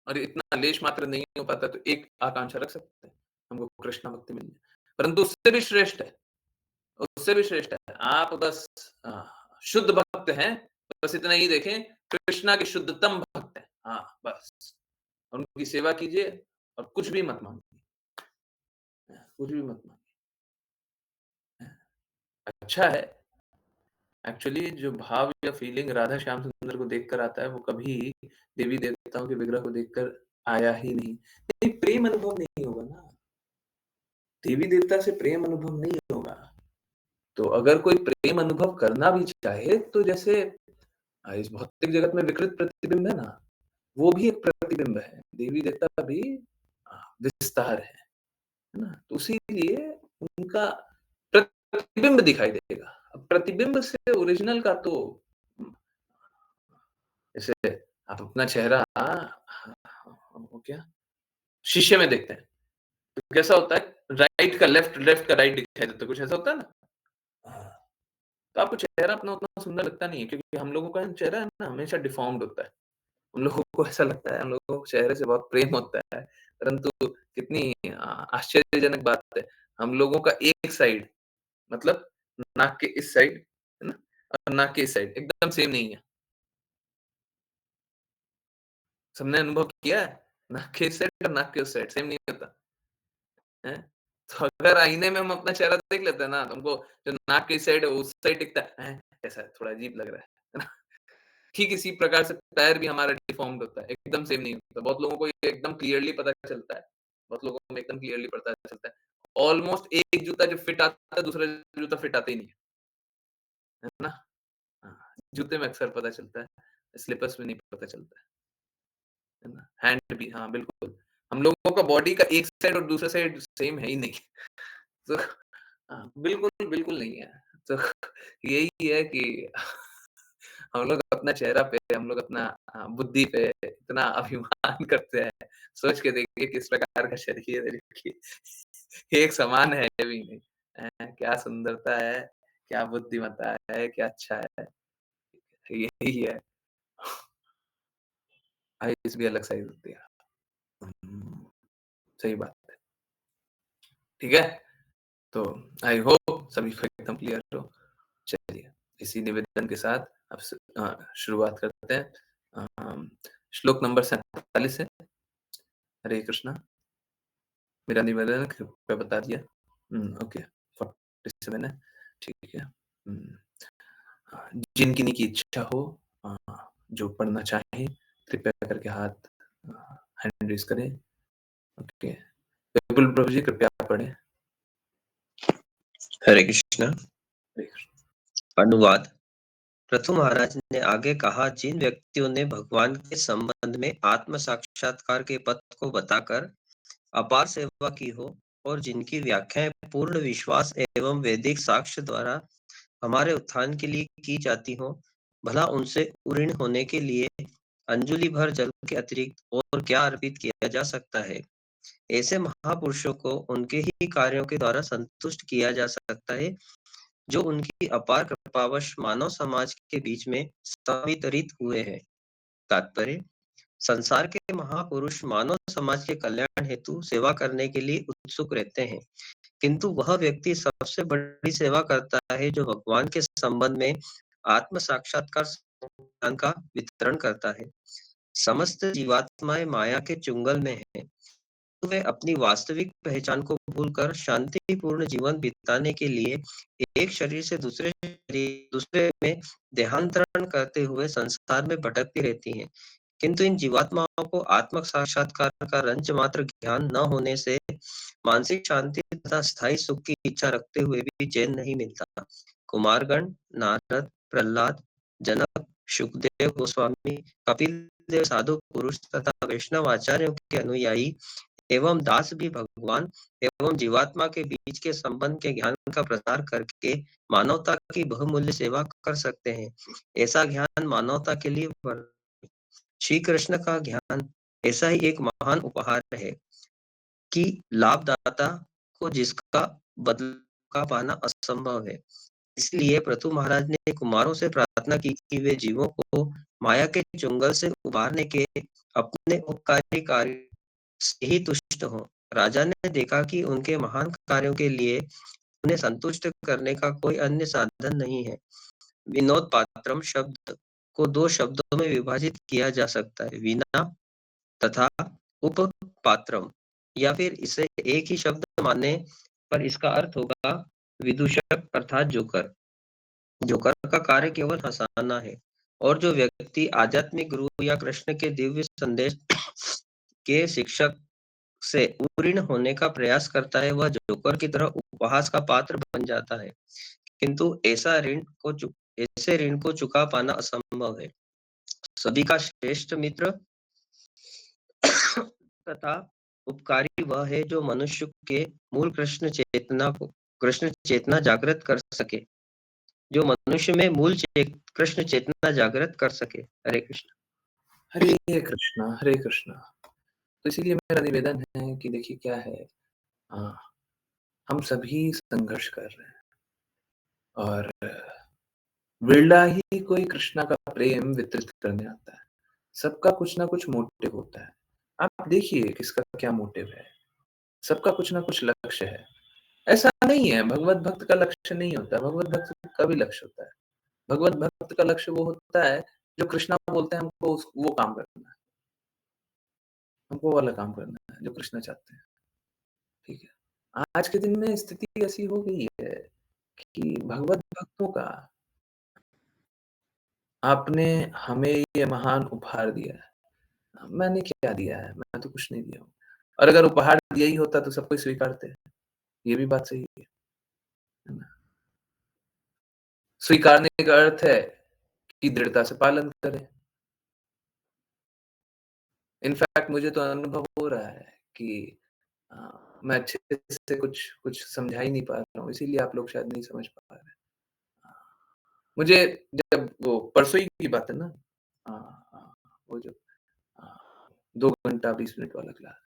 और इतना लेश मात्र नहीं हो पाता तो एक आकांक्षा रख सकते हैं, हमको कृष्ण भक्ति मिल जाए। परंतु उससे भी श्रेष्ठ है, उससे भी श्रेष्ठ है। आप बस शुद्ध भक्त हैं, बस इतना ही देखें, कृष्णा के शुद्धतम भक्त हैं। हाँ, बस। उनकी सेवा कीजिए और कुछ भी मत माँगिए, कुछ भी मत माँगिए। अच्छा है, एक्चुअली जो भाव या फीलिंग राधा श्याम सुंदर को देखकर आता है, वो कभी देवी-देवताओं के विग्रह को देखकर आया ही नहीं। नहीं, प्रेम अनुभव नहीं होगा ना, देवी-देवता से प्रेम अनुभव नहीं होगा। तो अगर कोई प्रेम अनुभव करना भी चाहे, तो जैसे इस भौतिक जगत में विकृत प्रतिबिंब है ना, वो भी एक प्रतिबिंब है। देवी-देवता भी विस्तार है ना? तो इसीलिए उनका प्रतिबिंब दिखाई देगा। अब प्रतिबिंब से ओरिजिनल का तो जैसे आप अपना चेहरा वो क्या शीशे में देखते हैं, तो कैसा होता है? राइट का लेफ्ट, लेफ्ट का राइट दिखाई देता है, कुछ ऐसा होता है ना? हाँ। तो आपको चेहरा अपना उतना सुंदर लगता नहीं है क्योंकि हम लोगों का चेहरा है ना हमेशा डिफ़ॉर्म्ड होता है। उन लोगों को ऐसा लगता है हम लोगों को चेहरे से बहुत प्रेम होता है, परंतु कितनी आश्चर्यजनक बात है, हम लोगों का एक साइड मतलब नाक के इस साइड, है ना? और नाक के इस साइड एकदम सेम नहीं है। सबने अनुभव किया है? नाक के इस साइड और नाक के उस साइड सेम नहीं होता, हैं? तो अगर आईने में हम अपना चेहरा देख लेते हैं ना, तो हमको जो नाक की साइड है, उस साइड दिखता है, हैं? कैसा है? थोड़ा अजीब लग रहा है ना? ठीक इसी प्रकार से पैर भी हमारा डिफ़ॉर्म्ड होता है, एकदम सेम नहीं होता। बहुत लोगों को ये एकदम क्लियरली पता चलता है, बहुत लोगों में एकदम क्लियरली पता चलता है। ऑलमोस्ट एक जूता जो फिट आता है, दूसरा जूता फिट आता ही नहीं है ना? हाँ, जूते में अक्सर पता चलता है, स्लीपर्स में नहीं पता चलता है ना? हैंड भी हाँ, बिल्कुल। हम लोगों का बॉडी का एक साइड और दूसरा साइड सेम है ही नहीं। तो बिल्कुल, बिल्कुल नहीं है। तो यही है कि हम लोग अपना चेहरा पे, हम लोग अपना बुद्धि पे इतना अभिमान करते हैं। सोच के देखिए किस प्रकार का शरीर है देखिए एक समान है भी नहीं। क्या सुंदरता है, क्या बुद्धिमत्ता है, क्या अच्छा है। यही है। आईज़ भी अलग साइज़ होती है। हुँ, सही बात है। ठीक है? तो आई होप सभी को एकदम क्लियर हो। चलिए, इसी निवेदन के साथ अब शुरुआत करते हैं। श्लोक नंबर 47 है। हरे कृष्णा, मेरा निवेदन है कृपया बता दिया। ओके, 47 है, ठीक है। जिन किन्हीं की इच्छा हो अ, जो पढ़ना चाहें, कृपया करके हाथ हैंड रेज़ करें। ओके, विपुल प्रभु जी कृपया पढ़ें। हरे कृष्णा। हरे कृष्ण। अनुवाद। पृथु महाराज ने आगे कहा, जिन व्यक्तियों ने भगवान के संबंध में आत्म साक्षात्कार के पथ को बताकर अपार सेवा की हो और जिनकी व्याख्याएं पूर्ण विश्वास एवं वैदिक साक्ष्य द्वारा हमारे उत्थान के लिए की जाती हो, भला उनसे ऋण होने के लिए अंजुलि भर जल के अतिरिक्त और क्या अर्पित किया जा सकता है। ऐसे महापुरुषों को उनके ही कार्यों के द्वारा संतुष्ट किया जा सकता है, जो उनकी अपार कृपावश मानव समाज के बीच में संवितरित हुए हैं। तात्पर्य: संसार के महापुरुष मानव समाज के कल्याण हेतु सेवा करने के लिए उत्सुक रहते हैं, किंतु वह व्यक्ति सबसे बड़ी सेवा करता है जो भगवान के संबंध में आत्म साक्षात्कार ज्ञान का वितरण करता है। समस्त जीवात्माएं माया के चुंगल में हैं, तो वे अपनी वास्तविक पहचान को भूलकर शांतिपूर्ण जीवन बिताने के लिए एक शरीर से दूसरे में देहांतरण करते हुए संसार में भटकती रहती हैं। किंतु इन जीवात्माओं को आत्म साक्षात्कार का रंच मात्र ज्ञान न होने से मानसिक शांति तथा स्थायी सुख की इच्छा रखते हुए भी चैन नहीं मिलता। कुमारगण, नारद, प्रहलाद, जनक, सुखदेव गोस्वामी, कपिल देव साधु पुरुष तथा वैष्णव आचार्यों के अनुयायी एवं दास भी भगवान एवं जीवात्मा के बीच के संबंध के ज्ञान का प्रसार करके मानवता की बहुमूल्य सेवा कर सकते हैं। ऐसा ज्ञान मानवता के लिए श्री कृष्ण का ज्ञान ऐसा ही एक महान उपहार है कि लाभदाता को जिसका बदला पाना असंभव है। इसलिए पृथु महाराज ने कुमारों से प्रार्थना की कि वे जीवों को माया के चुंगल से उबारने के अपने उपकारी कार्य से ही तुष्ट हों। राजा ने देखा कि उनके महान कार्यों के लिए उन्हें संतुष्ट करने का कोई अन्य साधन नहीं है। विनोद पात्रम शब्द को दो शब्दों में विभाजित किया जा सकता है, विना तथा उपपात्रम, या फिर इसे एक ही शब्द मानने पर इसका अर्थ होगा विदूषक अर्थात जोकर। जोकर का कार्य केवल हंसाना है, और जो व्यक्ति आध्यात्मिक गुरु या कृष्ण के दिव्य संदेश के शिक्षक से उऋण होने का प्रयास करता है, वह जोकर की तरह उपहास का पात्र बन जाता है। किंतु ऐसे ऋण को चुका पाना असंभव है। सभी का श्रेष्ठ मित्र तथा उपकारी वह है जो मनुष्य के मूल कृष्ण चेतना जागृत कर सके, जो मनुष्य में कृष्ण चेतना जागृत कर सके। हरे कृष्ण। हरे कृष्णा, हरे कृष्णा। तो इसीलिए मेरा निवेदन है कि देखिए क्या है अ, हम सभी संघर्ष कर रहे हैं और बिरला ही कोई कृष्णा का प्रेम वितरित करने आता है। सबका कुछ ना कुछ मोटिव होता है। आप देखिए किसका क्या मोटिव है। सबका कुछ ना कुछ लक्ष्य है। ऐसा नहीं है भगवत भक्त का लक्ष्य नहीं होता, भगवत भक्त का भी लक्ष्य होता है। भगवत भक्त का लक्ष्य वो होता है जो कृष्णा बोलते हैं हमको वो काम करना है। हमको वो वाला काम करना है जो कृष्णा चाहते हैं। ठीक है। आज के दिन में स्थिति ऐसी हो गई है कि भगवत भक्तों का आपने हमें ये महान उपहार दिया है। मैंने क्या दिया है? मैं तो कुछ नहीं दिया हूँ। और अगर उपहार दिया ही होता तो सब कोई स्वीकारते। ये भी बात सही है ना? स्वीकारने का अर्थ है कि दृढ़ता से पालन करें। इनफैक्ट मुझे तो अनुभव हो रहा है कि मैं अच्छे से कुछ कुछ समझा ही नहीं पा रहा हूँ, इसीलिए आप लोग शायद नहीं समझ पा रहे हैं। मुझे जब वो परसों ही की बात है ना वो जो अ, 2 घंटा 20 मिनट वाला क्लास।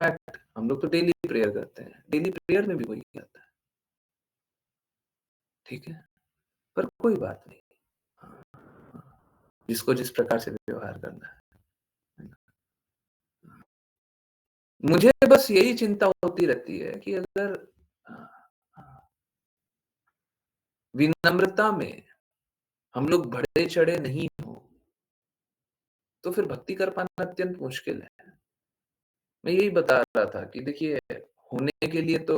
इनफैक्ट हम लोग तो डेली प्रेयर करते हैं, डेली प्रेयर में भी वही आता है, ठीक है? पर कोई बात नहीं। हाँ, हाँ, जिसको जिस प्रकार से व्यवहार करना है ना? मुझे बस यही चिंता होती रहती है कि अगर अ, अ, विनम्रता में हम लोग बढ़े-चढ़े नहीं हों, तो फिर भक्ति कर पाना अत्यंत मुश्किल है। मैं यही बता रहा था कि देखिए, होने के लिए तो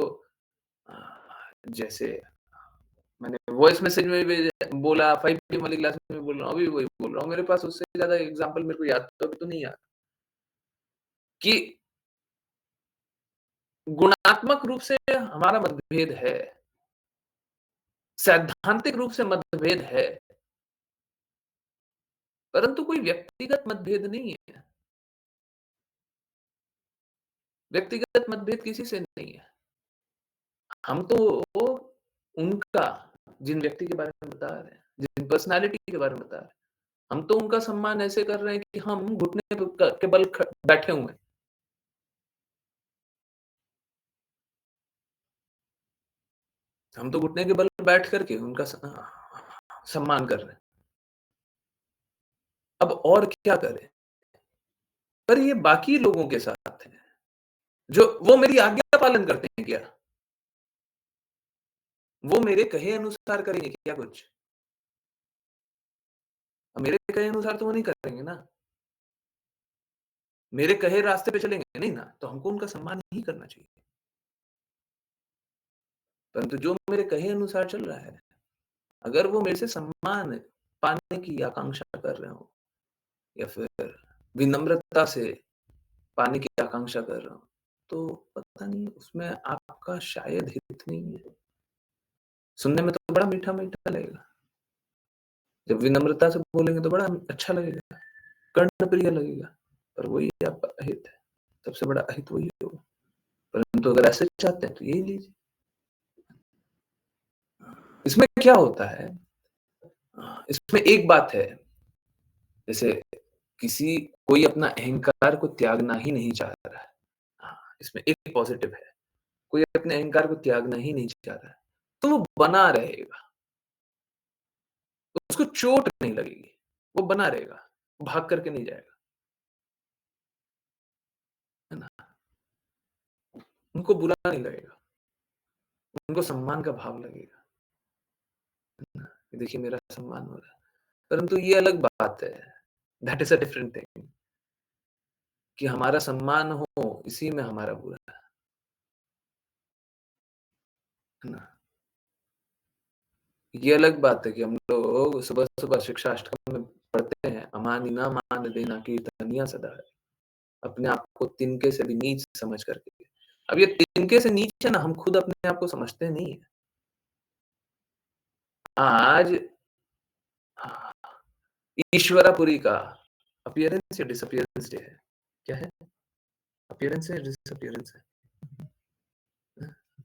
अ, जैसे मैंने वॉइस मैसेज में भी बोला, 5 पीएम वाली क्लास में भी बोल रहा हूँ, अभी भी वही बोल रहा हूँ। मेरे पास उससे ज़्यादा एग्ज़ाम्पल मेरे को याद तो अभी तो नहीं आ रहा कि गुणात्मक रूप से हमारा मतभेद है, सैद्धांतिक रूप से मतभेद है, परंतु कोई व्यक्तिगत मतभेद नहीं है। व्यक्तिगत मतभेद किसी से नहीं है। हम तो वो उनका जिन व्यक्ति के बारे में बता रहे हैं, जिन पर्सनैलिटी के बारे में बता रहे हैं, हम तो उनका सम्मान ऐसे कर रहे हैं कि हम घुटने पे के बल बैठे हुए हैं। हम तो घुटने के बल बैठ कर के उनका सम्मान कर रहे हैं। अब और क्या करें? पर ये बाकी लोगों के साथ है, जो वो मेरी आज्ञा पालन करते हैं क्या? वो मेरे कहे अनुसार करेंगे क्या कुछ? अब मेरे कहे अनुसार तो वो नहीं करेंगे ना। मेरे कहे रास्ते पे चलेंगे नहीं ना, तो हमको उनका सम्मान ही करना चाहिए। परंतु जो मेरे कहे अनुसार चल रहा है, अगर वो मेरे से सम्मान पाने की आकांक्षा कर रहे हो या फिर विनम्रता से पाने की आकांक्षा कर रहा हूँ, तो पता नहीं उसमें आपका शायद हित नहीं है। सुनने में तो बड़ा मीठा-मीठा लगेगा। जब विनम्रता से बोलेंगे तो बड़ा अच्छा लगेगा, कर्णप्रिय लगेगा, पर वही आपका अहित है। सबसे बड़ा अहित वही होगा। परंतु अगर ऐसे चाहते हैं तो यही लीजिए। इसमें क्या होता है इसमें एक बात है, जैसे किसी कोई अपना अहंकार को त्यागना ही नहीं चाह रहा है। इसमें एक पॉज़िटिव है। कोई अपने अहंकार को त्यागना ही नहीं चाह रहा है, तो वो बना रहेगा। उसको चोट नहीं लगेगी, वो बना रहेगा, भाग करके नहीं जाएगा, है ना? उनको बुरा नहीं लगेगा, उनको सम्मान का भाव लगेगा, है ना? कि देखिए मेरा सम्मान हो रहा है। परंतु ये अलग बात है, that is a different thing कि हमारा सम्मान हो, इसी में हमारा बुरा है ना? ये अलग बात है कि हम लोग सुबह-सुबह शिक्षा अष्टकम में पढ़ते हैं, अमानी न मान देना कीर्तनिया सदा है। अपने आप को तिनके से भी नीच समझ करके। अब ये तिनके से नीच है ना, हम खुद अपने आप को समझते नहीं हैं। आज ईश्वरापुरी का अपीयरेंस या डिसअपीयरेंस डे है। क्या है? अपीयरेंस है या डिसअपीयरेंस है?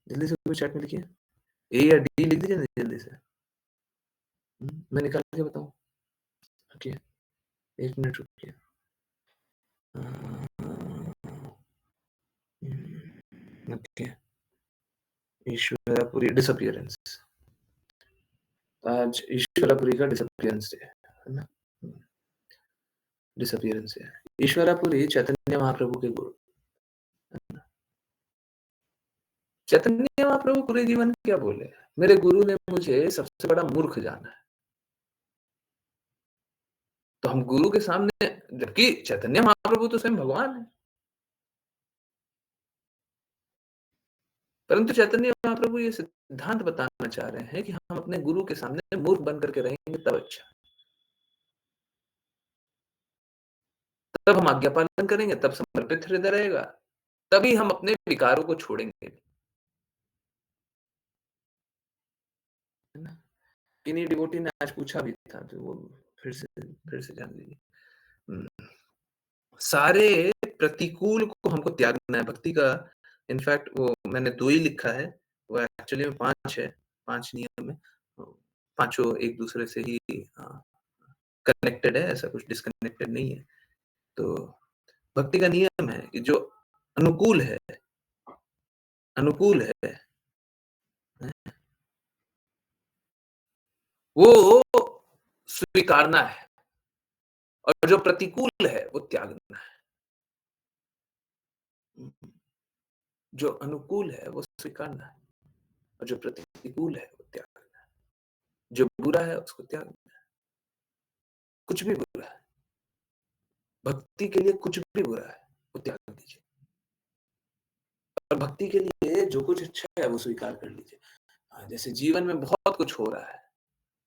जल्दी से कोई चैट में लिखिए। ए या डी लिख दीजिए ना जल्दी से। मैं निकाल के बताऊँ? ओके, 1 मिनट रुकिए। अ, ओके, ईश्वरापुरी डिसअपियरेंस। आज ईश्वरापुरी का डिसअपियरेंस डे है ना? डिसअपियरेंस है। ईश्वरापुरी चैतन्य महाप्रभु के गुरु। चैतन्य महाप्रभु पूरे जीवन क्या बोले? मेरे गुरु ने मुझे सबसे बड़ा मूर्ख जाना है। तो हम गुरु के सामने, जबकि चैतन्य महाप्रभु तो स्वयं भगवान है। परंतु चैतन्य महाप्रभु ये सिद्धांत बताना चाह रहे हैं कि हम अपने गुरु के सामने मूर्ख बन करके रहेंगे तब अच्छा। तब हम आज्ञा पालन करेंगे, तब समर्पित हृदय रहेगा, तभी हम अपने विकारों को छोड़ेंगे। है ना? किन्हीं डिवोटी ने आज पूछा भी था, तो वो फिर से जान लीजिए। हुँ। सारे प्रतिकूल को हमको त्यागना है। भक्ति का इनफैक्ट वो मैंने 2 ही लिखा है, वो एक्चुअली में 5 है, 5 नियम है। पाँचों एक दूसरे से ही कनेक्टेड है, ऐसा कुछ डिस्कनेक्टेड नहीं है। तो भक्ति का नियम है कि जो अनुकूल है, अनुकूल है, वो स्वीकारना है, और जो प्रतिकूल है, वो त्यागना है। जो अनुकूल है, वो स्वीकारना है, और जो प्रतिकूल है, वो त्यागना है। जो बुरा है, उसको त्यागना है। कुछ भी बुरा है, भक्ति के लिए कुछ भी बुरा है, वो त्याग दीजिए। और भक्ति के लिए जो कुछ अच्छा है, वो स्वीकार कर लीजिए। जैसे जीवन में बहुत कुछ हो रहा है,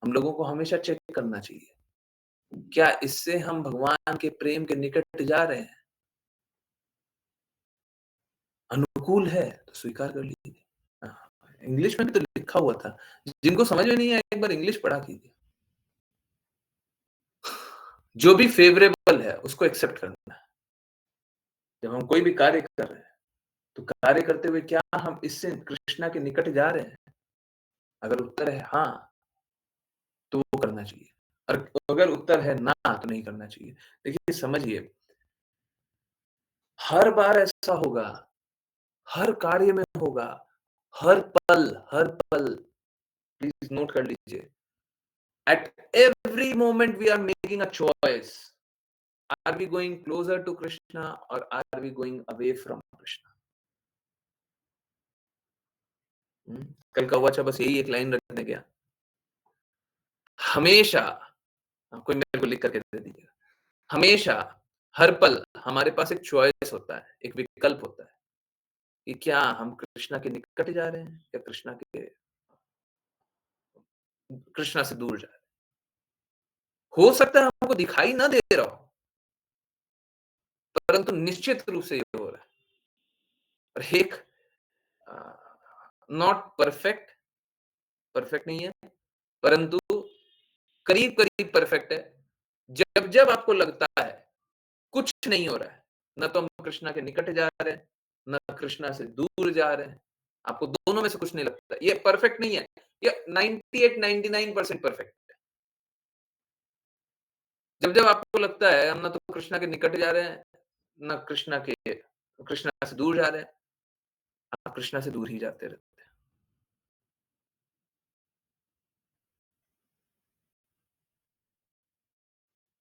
हम लोगों को हमेशा चेक करना चाहिए, क्या इससे हम भगवान के प्रेम के निकट जा रहे हैं? अनुकूल है, तो स्वीकार कर लीजिए। हाँ, इंग्लिश में भी तो लिखा हुआ था, जिनको समझ में नहीं आया एक बार इंग्लिश पढ़ा कीजिए। जो भी फेवरेबल है, उसको एक्सेप्ट करना है। जब हम कोई भी कार्य कर रहे हैं, तो कार्य करते हुए क्या हम इससे कृष्णा के निकट जा रहे हैं? अगर उत्तर है हाँ, तो वो करना चाहिए, और अगर उत्तर है ना, तो नहीं करना चाहिए। देखिए समझिए, हर बार ऐसा होगा, हर कार्य में होगा, हर पल, प्लीज नोट कर लीजिए। At every moment we are making a choice. Are we going closer to Krishna or are we going away from Krishna? कल का हुआ था, बस यही एक लाइन रखने गया। हमेशा, कोई मेरे को लिख करके दे दीजिएगा। हमेशा, हर पल हमारे पास एक चॉइस होता है, एक विकल्प होता है कि क्या हम कृष्णा के निकट जा रहे हैं या कृष्णा से दूर जा रहे हैं। हो सकता है हमको दिखाई ना दे रहा हो, परंतु निश्चित रूप से ये हो रहा है। और एक नॉट परफेक्ट, परफेक्ट नहीं है, परंतु करीब-करीब परफेक्ट है। जब-जब आपको लगता है कुछ नहीं हो रहा है, ना तो हम कृष्णा के निकट जा रहे हैं, ना कृष्णा से दूर जा रहे हैं, आपको दोनों में से कुछ नहीं लगता। ये परफेक्ट नहीं है, ये 98-99% परफेक्ट है। जब-जब आपको लगता है हम ना तो कृष्णा के निकट जा रहे हैं, ना कृष्णा से दूर जा रहे हैं, आप कृष्णा से दूर ही जाते रहते हैं।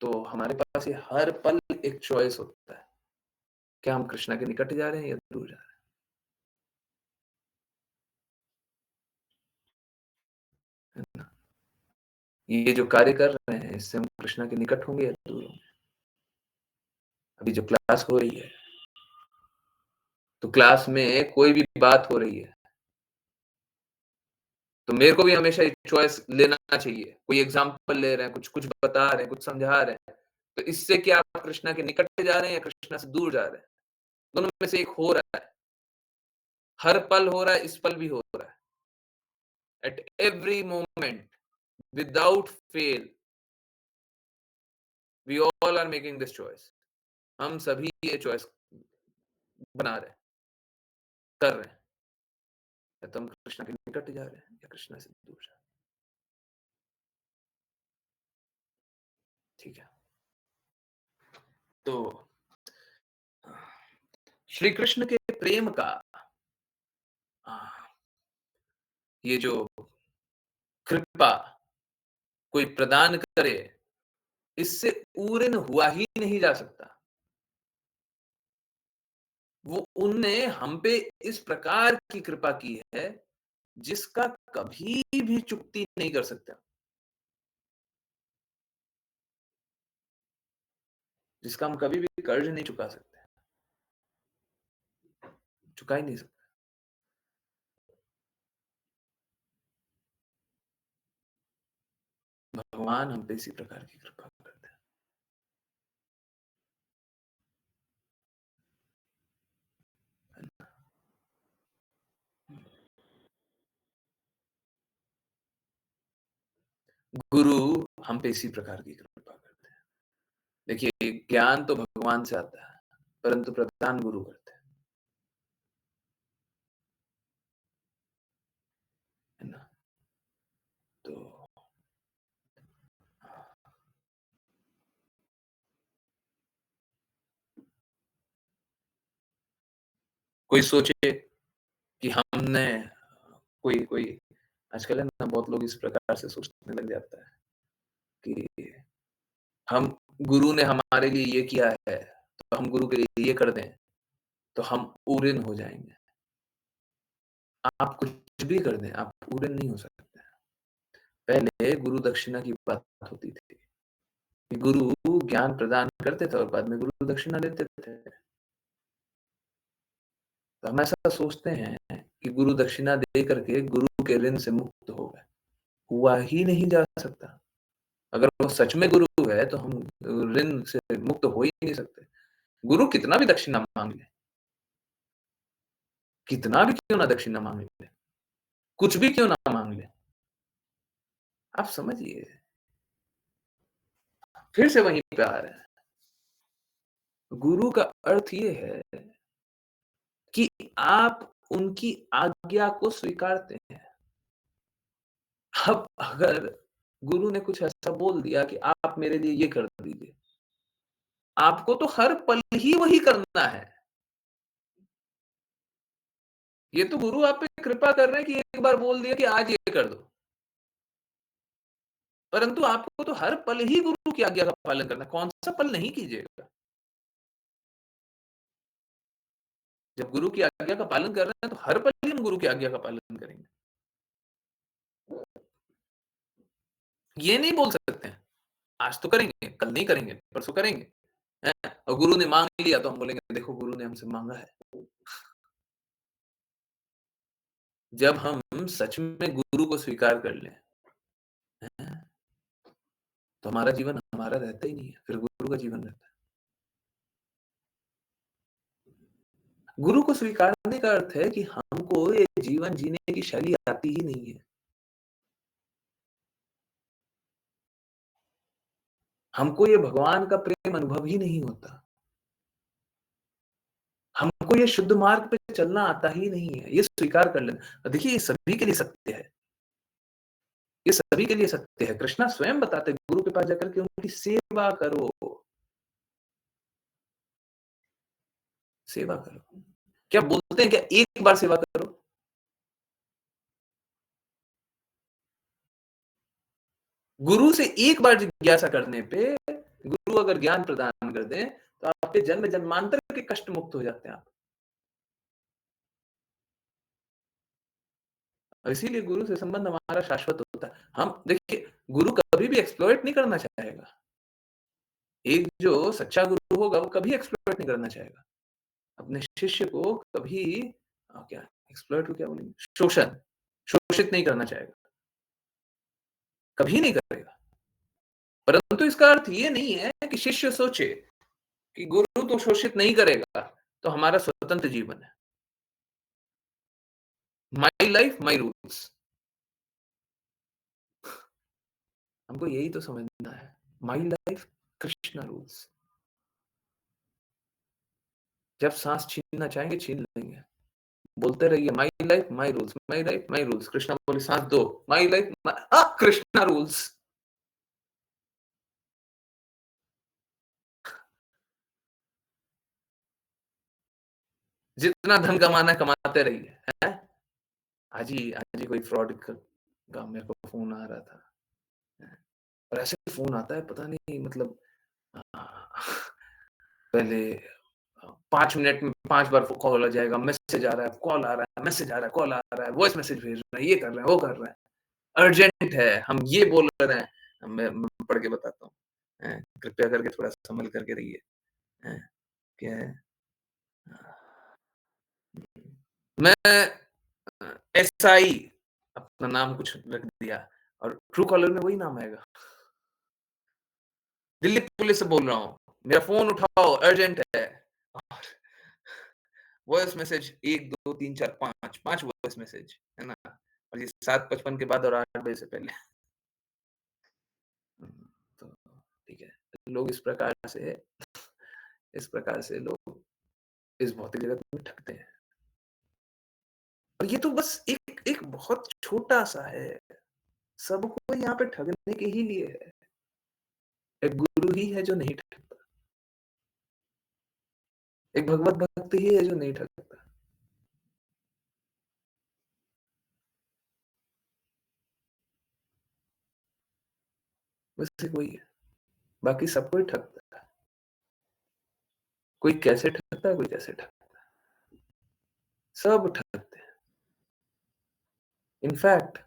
तो हमारे पास ये हर पल एक चॉइस होता है, क्या हम कृष्णा के निकट जा रहे हैं या दूर जा रहे हैं, है ना? ये जो कार्य कर रहे हैं, इससे हम कृष्णा के निकट होंगे या दूर होंगे? अभी जो क्लास हो रही है, तो क्लास में कोई भी बात हो रही है, तो मेरे को भी हमेशा एक चॉइस लेना चाहिए। कोई एग्ज़ाम्पल ले रहे हैं, कुछ बता रहे हैं, कुछ समझा रहे हैं, तो इससे क्या आप कृष्णा के निकट जा रहे हैं या कृष्णा से दूर जा रहे हैं? दोनों में से एक हो रहा है। हर पल हो रहा है, इस पल भी हो रहा है। At every moment, without fail, we all are making this choice. हम सभी ये चॉइस बना रहे हैं, कर रहे हैं। या तो हम कृष्णा के निकट जा रहे हैं या कृष्णा से दूर जा रहे हैं। ठीक है। तो श्री कृष्ण के प्रेम का अ, ये जो कृपा कोई प्रदान करे, इससे पूर्ण हुआ ही नहीं जा सकता। वो उनने हम पे इस प्रकार की कृपा की है, जिसका कभी भी चुकती नहीं कर सकते, जिसका हम कभी भी कर्ज नहीं चुका सकते, चुका ही नहीं सकते। भगवान हम पे इसी प्रकार की कृपा करते हैं। गुरु हम पे इसी प्रकार की कृपा करते हैं। देखिए, ज्ञान तो भगवान से आता है, परंतु प्रदान गुरु करते हैं, है ना? तो कोई सोचे कि हमने कोई कोई आजकल है ना, बहुत लोग इस प्रकार से सोचने लग जाता है कि हम गुरु ने हमारे लिए ये किया है, तो हम गुरु के लिए ये कर दें, तो हम पूर्ण हो जाएँगे। आप कुछ भी कर दें, आप पूर्ण नहीं हो सकते। पहले गुरु दक्षिणा की बात होती थी, कि गुरु ज्ञान प्रदान करते थे और बाद में गुरु दक्षिणा लेते थे। तो हम ऐसा सोचते हैं कि गुरु दक्षिणा दे करके गुरु के ऋण से मुक्त हो गए, हुआ ही नहीं जा सकता। अगर वो सच में गुरु है, तो हम ऋण से मुक्त हो ही नहीं सकते। गुरु कितना भी दक्षिणा माँग ले, कितना भी क्यों ना दक्षिणा माँग ले, कुछ भी क्यों ना माँग ले, आप समझिए, फिर से वहीं पे आ रहे हैं। गुरु का अर्थ ये है कि आप उनकी आज्ञा को स्वीकारते हैं। अब अगर गुरु ने कुछ ऐसा बोल दिया कि आप मेरे लिए ये कर दीजिए, आपको तो हर पल ही वही करना है। ये तो गुरु आप पे कृपा कर रहे हैं कि एक बार बोल दिया कि आज ये कर दो। परंतु आपको तो हर पल ही गुरु की आज्ञा का पालन करना है। कौन-सा पल नहीं कीजिएगा? जब गुरु की आज्ञा का पालन कर रहे हैं, तो हर पल ही हम गुरु की आज्ञा का पालन करेंगे। ये नहीं बोल सकते हैं, आज तो करेंगे, कल नहीं करेंगे, परसों करेंगे, हैं? और गुरु ने माँग लिया तो हम बोलेंगे देखो गुरु ने हमसे माँगा है। जब हम सच में गुरु को स्वीकार कर लें, हैं? तो हमारा जीवन हमारा रहता ही नहीं है, फिर गुरु का जीवन रहता है। गुरु को स्वीकारने का अर्थ है कि हमको ये जीवन जीने की शैली आती ही नहीं है। हमको ये भगवान का प्रेम अनुभव ही नहीं होता। हमको ये शुद्ध मार्ग पे चलना आता ही नहीं है, ये स्वीकार कर लेना। देखिए ये सभी के लिए सत्य है, ये सभी के लिए सत्य है। कृष्णा स्वयं बताते हैं, गुरु के पास जाकर के उनकी सेवा करो, सेवा करो। क्या बोलते हैं क्या एक बार सेवा करो? गुरु से एक बार जिज्ञासा करने पे गुरु अगर ज्ञान प्रदान कर दें, तो आपके जन्म-जन्मांतर के कष्ट मुक्त हो जाते हैं आप। और इसीलिए गुरु से संबंध हमारा शाश्वत होता है। हम देखिए, गुरु कभी भी एक्सप्लॉइट नहीं करना चाहेगा। एक जो सच्चा गुरु होगा, वो कभी एक्सप्लॉइट नहीं करना चाहेगा। अपने शिष्य को कभी क्या एक्सप्लॉइट को क्या बोलेंगे? शोषण, शोषित नहीं करना चाहेगा, कभी नहीं करेगा। परंतु इसका अर्थ ये नहीं है कि शिष्य सोचे कि गुरु तो शोषित नहीं करेगा, तो हमारा स्वतंत्र जीवन है। My life my rules. हमको यही तो समझना है। My life Krishna rules. जब सांस छीनना चाहेंगे छीन लेंगे। बोलते रहिए my life my rules, my life my rules. Krishna बोले सांस दो, माई लाइफ कृष्णा रूल्स। जितना धन कमाना है कमाते रहिए, हैं? आज ही कोई फ्रॉड का मेरे को फ़ोन आ रहा था, हैं? और ऐसे फ़ोन आता है पता नहीं मतलब अ, पहले 5 मिनट में 5 बार कॉल आ जाएगा, मैसेज आ रहा है, कॉल आ रहा है, मैसेज आ रहा है, कॉल आ रहा है, वॉइस मैसेज भेज रहा है, ये कर रहे हैं, वो कर रहे हैं। अर्जेंट है, हम ये बोल रहे हैं। मैं पढ़ के बताता हूँ। कृपया करके थोड़ा संभल करके रहिए। हैं, क्या है? मैं एसआई अपना नाम कुछ रख दिया और ट्रू कॉलर में वही नाम आएगा। दिल्ली पुलिस से बोल रहा हूँ, मेरा फ़ोन उठाओ अर्जेंट है। और वॉइस मैसेज 1, 2, 3, 4, 5 वॉइस मैसेज, है ना? और ये 7:55 के बाद और 8 बजे से पहले। तो ठीक है। लोग इस प्रकार से लोग इस भौतिक जगत में ठगते हैं। और ये तो बस एक एक बहुत छोटा-सा है। सबको यहाँ पे ठगने के ही लिए है। एक गुरु ही है जो नहीं ठगता। एक भगवत भक्त ही है जो नहीं ठगता। बस सिर्फ वही है। बाकी सब कोई ठगता है। कोई कैसे ठगता है, कोई कैसे ठगता है। सब ठगते हैं। इनफैक्ट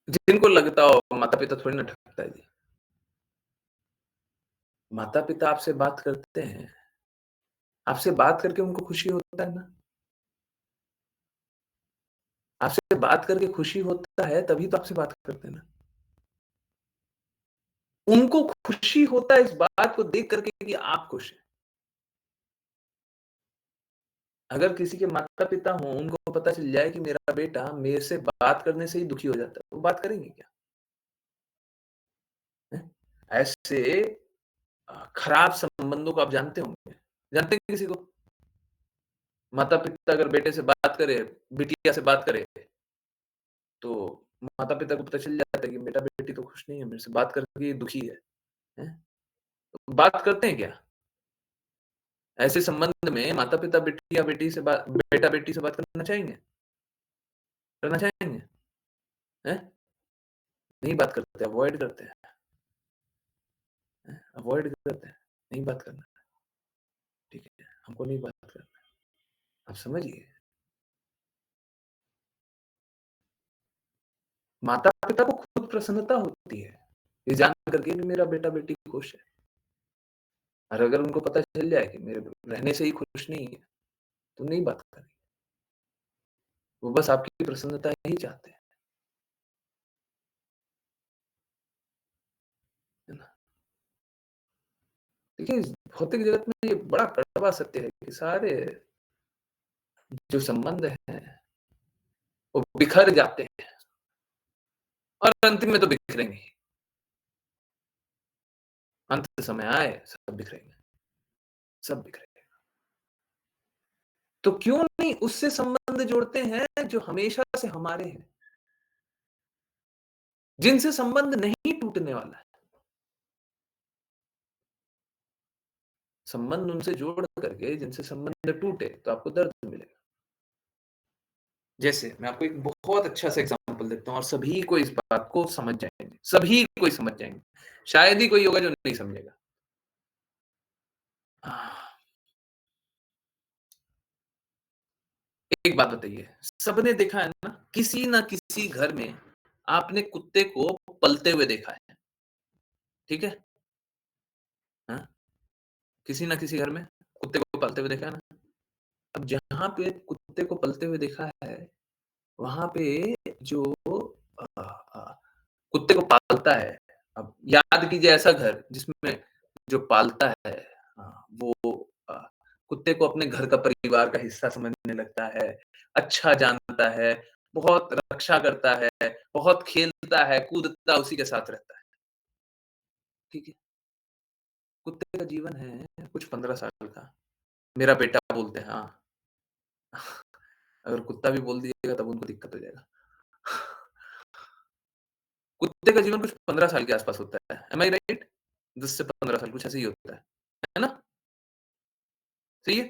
जिनको लगता हो माता-पिता थोड़ी ना ठगता है जी। माता-पिता आपसे बात करते हैं। आपसे बात करके उनको खुशी होता है ना। आपसे बात करके खुशी होता है तभी तो आपसे बात करते हैं ना। उनको खुशी होता है इस बात को देख करके कि आप खुश हैं। अगर किसी के माता-पिता हों, उनको पता चल जाए कि मेरा बेटा मेरे से बात करने से ही दुखी हो जाता है, वो बात करेंगे क्या? हैं? ऐसे खराब संबंधों को आप जानते होंगे। जानते हैं किसी को? माता-पिता अगर बेटे से बात करे, बिटिया से बात करे, तो माता-पिता को पता चल जाता है कि बेटा-बेटी तो खुश नहीं है, मेरे से बात करके ये दुखी है। हैं? तो बात करते हैं क्या? ऐसे संबंध में माता-पिता बिटिया-बेटी से बात बेटा-बेटी से बात करना चाहेंगे? करना चाहेंगे? हैं? नहीं बात करते, अवॉइड करते हैं। अवॉइड करते हैं, नहीं बात करना, ठीक है? हमको नहीं बात करना, आप समझिए। माता-पिता को खुद प्रसन्नता होती है, ये जान करके कि मेरा बेटा-बेटी खुश है। और अगर उनको पता चल जाए कि मेरे रहने से ही खुश नहीं है, तो नहीं बात करेंगे। वो बस आपकी प्रसन्नता ही चाहते हैं, है ना? देखिए, इस भौतिक जगत में ये बड़ा कड़वा सत्य है कि सारे जो संबंध हैं, वो बिखर जाते हैं और अंतिम में तो बिखरेंगे ही। अंत समय आए, सब बिखरेंगे, सब बिखरेंगे। तो क्यों नहीं उससे संबंध जोड़ते हैं जो हमेशा से हमारे हैं, जिनसे संबंध नहीं टूटने वाला है। संबंध उनसे जोड़ करके जिनसे संबंध टूटे, तो आपको दर्द मिलेगा। जैसे मैं आपको एक बहुत अच्छा सा एग्ज़ाम्पल देता हूँ और सभी को इस बात को समझ जाएँगे, सभी कोई समझ जाएँगे। शायद ही कोई होगा जो नहीं समझेगा। आह, एक बात बताइए, सबने देखा है ना, किसी न किसी घर में आपने कुत्ते को पलते हुए देखा है, ठीक है? हाँ, किसी न किसी घर में कुत्ते को पलते हुए देखा है ना? अब जहाँ पे कुत्ते को पलते हुए देखा है, वहाँ पे जो कुत्ते को पालता है, अब याद कीजिए ऐसा घर जिसमें जो पालता है वो अ, कुत्ते को अपने घर का परिवार का हिस्सा समझने लगता है, अच्छा जानता है, बहुत रक्षा करता है, बहुत खेलता है, कूदता उसी के साथ रहता है, ठीक है? कुत्ते का जीवन है कुछ 15 साल का, मेरा बेटा बोलते हैं, हाँ। अगर कुत्ता भी बोल दिएगा तब उनको दिक्कत हो जाएगा। कुत्ते का जीवन कुछ 15 साल के आस-पास होता है। एम आई राइट? 10 से 15 साल कुछ ऐसे ही होता है ना? सही है?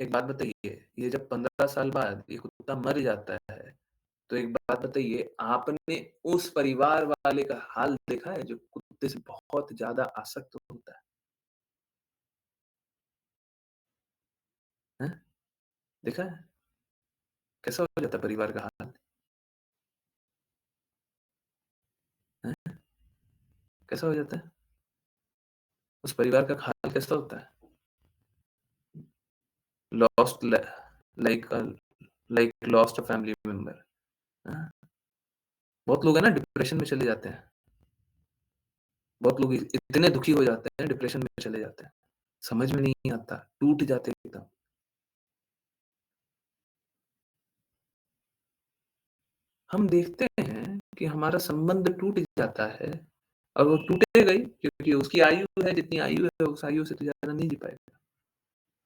एक बात बताइए, ये जब 15 साल बाद ये कुत्ता मर जाता है, तो एक बात बताइए, आपने उस परिवार वाले का हाल देखा है जो कुत्ते से बहुत ज़्यादा आसक्त होता है? देखा है? कैसा हो जाता है परिवार का हाल? हैं? कैसा हो जाता है? उस परिवार का हाल कैसा होता है? लॉस्ट ल like lost a family member. हाँ, बहुत लोग है ना डिप्रेशन में चले जाते हैं। बहुत लोग इतने दुखी हो जाते हैं, डिप्रेशन में चले जाते हैं। समझ में नहीं आता, टूट जाते हैं एकदम। हम देखते हैं कि हमारा संबंध टूट जाता है और वो टूटेगा ही क्योंकि उसकी आयु है जितनी आयु है, उस आयु से तो ज़्यादा नहीं जी पाएगा।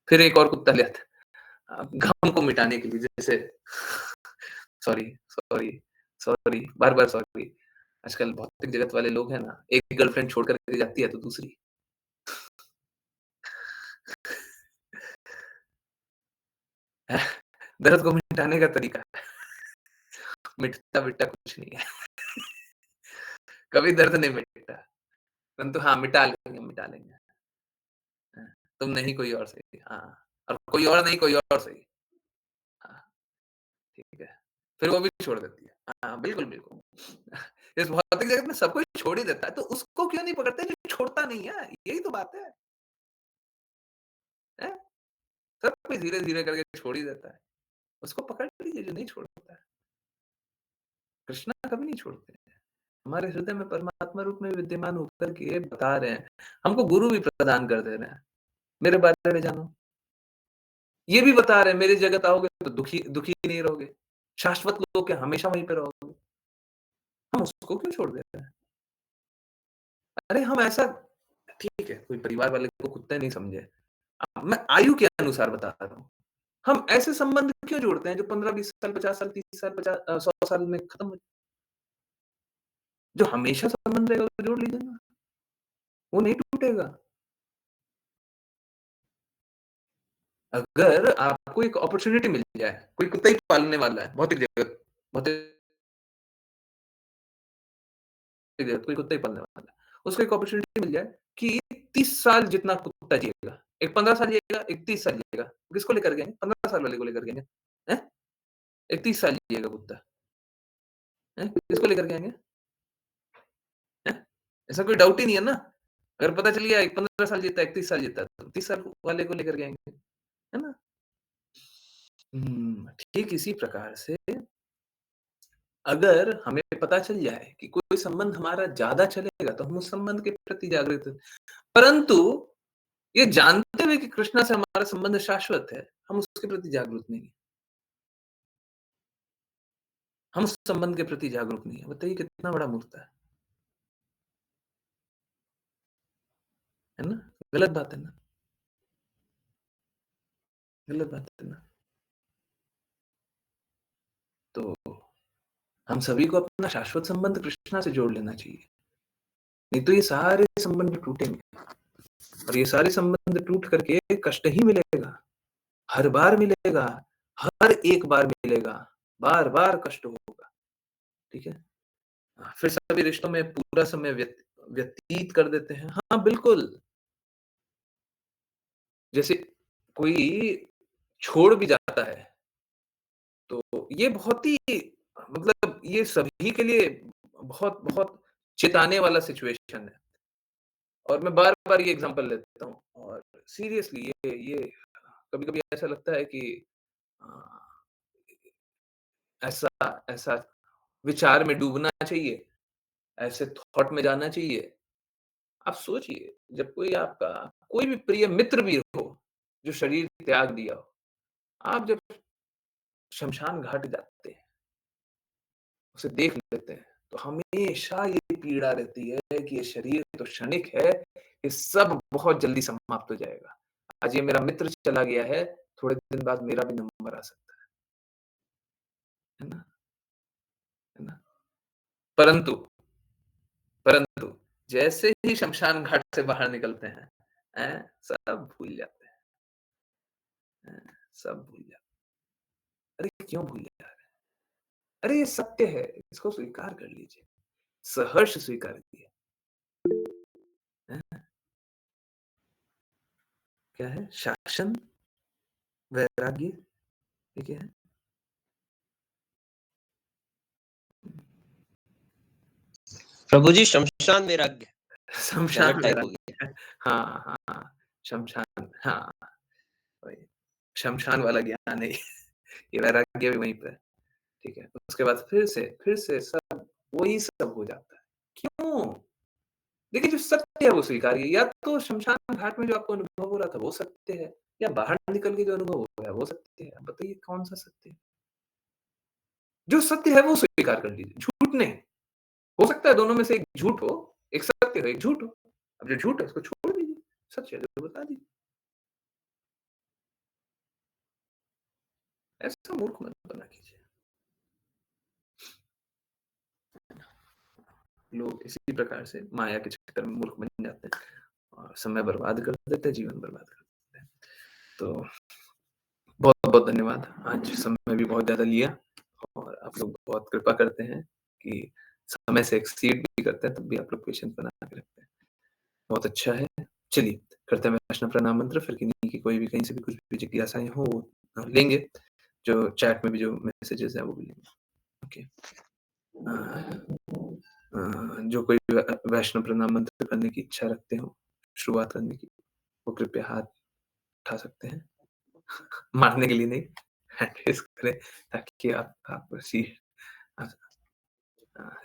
फिर एक और कुत्ता ले आता है गम को मिटाने के लिए जैसे सॉरी, सॉरी, सॉरी, बार-बार सॉरी। आजकल भौतिक जगत वाले लोग हैं ना, एक गर्लफ्रेंड छोड़ कर के जाती है तो दूसरी। दर्द को मिटाने का तरीका है, मिटता-विटता कुछ नहीं है। कभी दर्द नहीं मिटता, परंतु हाँ, मिटा लेंगे। हाँ, तुम नहीं कोई और सही। हाँ, और कोई और नहीं कोई और सही। हाँ, ठीक है। फिर वो भी छोड़ देती है। हाँ, बिल्कुल, बिल्कुल। इस भौतिक जगत में सब कोई छोड़ ही देता है, तो उसको क्यों नहीं पकड़ते जो छोड़ता नहीं है? यही तो बात है। हैं? सब कोई धीरे-धीरे करके छोड़ ही देता है। उसको पकड़ लीजिए जो नहीं छोड़ता है। कृष्णा कभी नहीं छोड़ते हैं। हमारे हृदय में परमात्मा रूप में विद्यमान होकर के बता रहे हैं। हमको गुरु भी प्रदान कर दे रहे हैं। मेरे बारे में जानो। ये भी बता रहे हैं मेरी जगत आओगे तो दुखी दुखी नहीं रहोगे। शाश्वत लोग के हमेशा वहीं पे रहोगे। हम उसको क्यों छोड़ देते हैं? अरे हम ऐसा ठीक है, कोई परिवार वाले को कुत्ते नहीं समझे। मैं आयु के अनुसार बता रहा हूँ। हम ऐसे संबंध क्यों जोड़ते हैं जो 15-20 साल, 50 साल, 30 साल, 100 साल में खत्म हो जो हमेशा संबंध रहेगा वो जोड़ लीजिए ना, वो नहीं टूटेगा। अगर आपको एक अपॉर्च्युनिटी मिल जाए, कोई कुत्ता ही पालने वाला है, भौतिक जगत कोई कुत्ता ही पालने वाला है। उसको एक अपॉर्च्युनिटी मिल जाए कि 30 साल जितना कुत्ता जिएगा, एक 15 साल जिएगा, एक 30 साल जिएगा, किसको लेकर गए? 15 साल वाले को लेकर गएँगे, हैं? एक 30 साल जिएगा कुत्ता, हैं? किसको लेकर के आएँगे? हैं? ऐसा कोई डाउट ही नहीं है ना। अगर पता चल गया एक 15 साल जीता है, एक 30 साल जीता है, तो 30 साल वाले को लेकर के आएँगे, है ना? ठीक इसी प्रकार से अगर हमें पता चल जाए कि कोई संबंध हमारा ज़्यादा चलेगा, तो हम उस संबंध के प्रति जागृत हैं। परंतु ये जानते हुए कि कृष्णा से हमारा संबंध शाश्वत है, हम उसके प्रति जागरूक नहीं हैं। हम उस संबंध के प्रति जागरूक नहीं हैं। बताइए कितना बड़ा मूर्खता है ना? गलत बात है ना? गलत बात है ना? तो हम सभी को अपना शाश्वत संबंध कृष्णा से जोड़ लेना चाहिए। नहीं तो ये सारे संबंध टूटेंगे और ये सारे संबंध टूट करके कष्ट ही मिलेगा। हर बार मिलेगा, हर एक बार मिलेगा, बार-बार कष्ट होगा, ठीक है? फिर सभी रिश्तों में पूरा समय व्यतीत कर देते हैं। हाँ, बिल्कुल, जैसे कोई छोड़ भी जाता है, तो ये बहुत ही मतलब ये सभी के लिए बहुत चिताने वाला सिचुएशन है और मैं बार-बार ये एग्ज़ाम्पल लेता हूँ और सीरियसली ये कभी-कभी ऐसा लगता है कि अ, ऐसा ऐसा विचार में डूबना चाहिए, ऐसे थॉट में जाना चाहिए। आप सोचिए, जब कोई आपका कोई भी प्रिय मित्र भी हो, जो शरीर त्याग दिया हो, आप जब शमशान घाट जाते हैं, उसे देख लेते हैं, तो हमेशा ये पीड़ा रहती है कि ये शरीर तो क्षणिक है, ये सब बहुत जल्दी समाप्त हो जाएगा। आज ये मेरा मित्र चला गया है, थोड़े दिन बाद मेरा भी नंबर आ सकता है ना? है ना? परंतु परंतु जैसे ही शमशान घाट से बाहर निकलते हैं, सब भूल जाते हैं, सब भूल जाते हैं। अरे क्यों भूल जा रहे हैं? अरे ये सत्य है, इसको स्वीकार कर लीजिए, सहर्ष स्वीकार कीजिए। हैं? क्या है? शासन, वैराग्य, ये क्या है? प्रभु जी शमशान वैराग्य शमशान गलत टाइप हो गया। वैराग्य। हाँ, हाँ, शमशान, हाँ, वही। शमशान वाला ज्ञान है ये। ये वैराग्य भी वहीं पे है, ठीक है। उसके बाद फिर से सब वही सब हो जाता है। क्यों? देखिए, जो सत्य है वो स्वीकारिए, या तो शमशान घाट में जो आपको अनुभव हो रहा था वो सत्य है, या बाहर निकल के जो अनुभव हो रहा है वो सत्य है। अब बताइए कौन-सा सत्य है? जो सत्य है वो स्वीकार कर लीजिए, झूठ नहीं। हो सकता है दोनों में से एक झूठ हो, एक सत्य हो, एक झूठ हो। अब जो झूठ है उसको छोड़ दीजिए, सच है तो बता दीजिए। ऐसा मूर्ख मत बना कीजिए। लोग इसी प्रकार से माया के चक्कर में मूर्ख बन जाते हैं और समय बर्बाद कर देते हैं, जीवन बर्बाद कर देते हैं। तो बहुत-बहुत धन्यवाद। आज समय भी बहुत ज़्यादा लिया और आप लोग बहुत कृपा करते हैं कि समय से एक्सीड भी करते हैं, तब भी आप लोग पेशेंस बना के रखते हैं। बहुत अच्छा है। चलिए, करते हैं वैष्णव प्रणाम मंत्र, फिर किन्हीं की कोई भी कहीं से भी कुछ भी जिज्ञासाएँ हो वो लेंगे। जो चैट में भी जो मैसेजेस हैं वो भी लेंगे। ओके। जो कोई वैष्णव प्रणाम मंत्र करने की इच्छा रखते हो, शुरुआत करने की, वो कृपया हाथ उठा सकते हैं। मारने के लिए नहीं, हैंड रेज़ करें ताकि आप अ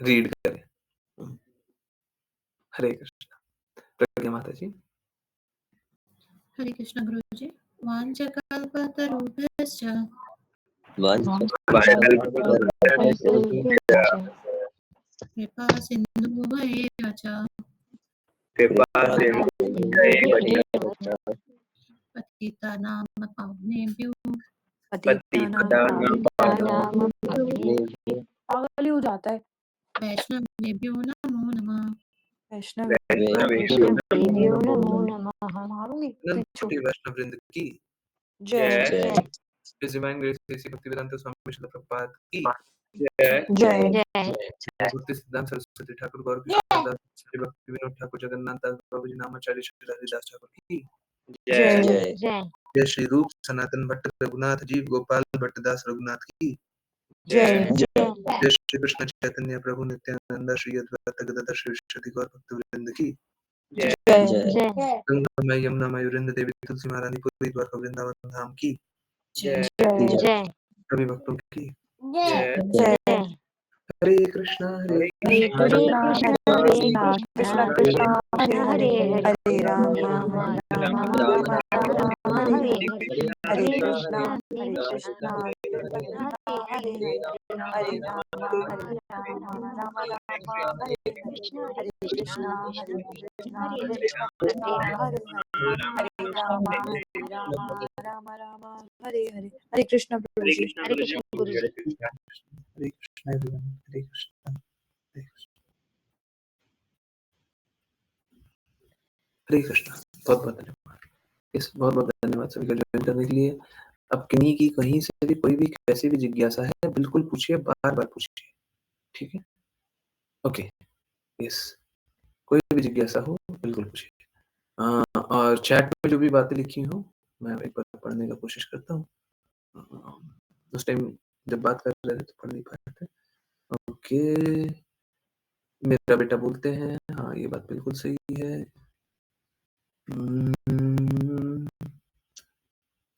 रीड करें। हुँ, हरे कृष्ण। प्रज्ञा माता जी। हरे कृष्ण गुरुजी। वाञ्छकल्पतरुभ्यश्च कृपा सिन्धुभ्येव च पतितानां पावनेभ्यो पागल ही हो जाता है। वैष्णवेभ्यो नमो नमः। वैष्णवेभ्यो नमो नमः। मारूंगी पीछू। वैष्णव वृंद की जय His Divine Grace Shri Bhaktivedanta स्वामी श्रील प्रभुपाद की जय भक्ति सिद्धांत सरस्वती ठाकुर गौर किशोर श्री भक्ति विनोद ठाकुर जगन्नाथ दास बाबू जी नामाचार्य श्री हरिदास ठाकुर की जय जय श्री रूप सनातन भट्ट रघुनाथ जी गोपाल भट्टदास रघुनाथ की जय जय श्री कृष्ण चैतन्य प्रभु नित्यानंद श्री अद्वैत गदाधर श्री विश्वती गौर भक्तवृंद की जय गंगा यमुना मयूरेंद्र देवी तुलसी महारानी पूरी द्वारका वृंदावन धाम की जय सभी भक्तों की जय हरे कृष्णा हरे हरे कृष्णा कृष्ण कृष्ण हरे हरे हरे राम राम राम राम हरे हरे हरे कृष्णा कृष्ण हरे हरे हरे राम राम राम हरे हरे हरे कृष्णा कृष्ण हरे हरे हरे राम राम राम हरे हरे हरे कृष्ण प्रभु जी हरे कृष्ण हरे कृष्ण हरे कृष्ण हरे कृष्ण। बहुत बहुत धन्यवाद। बहुत बहुत धन्यवाद सभी का ज्वाइन करने के लिए। अब किन्हीं की कहीं से भी कोई भी कैसी भी जिज्ञासा है बिल्कुल पूछिए, बार बार पूछिए, ठीक है। ओके, यस, कोई भी जिज्ञासा हो बिल्कुल पूछिए। और चैट में जो भी बातें लिखी हो मैं एक बार पढ़ने का कोशिश करता हूँ। उस टाइम जब बात कर रहे थे तो पढ़ नहीं पाए थे। ओके, मेरा बेटा बोलते हैं, हाँ ये बात बिल्कुल सही है।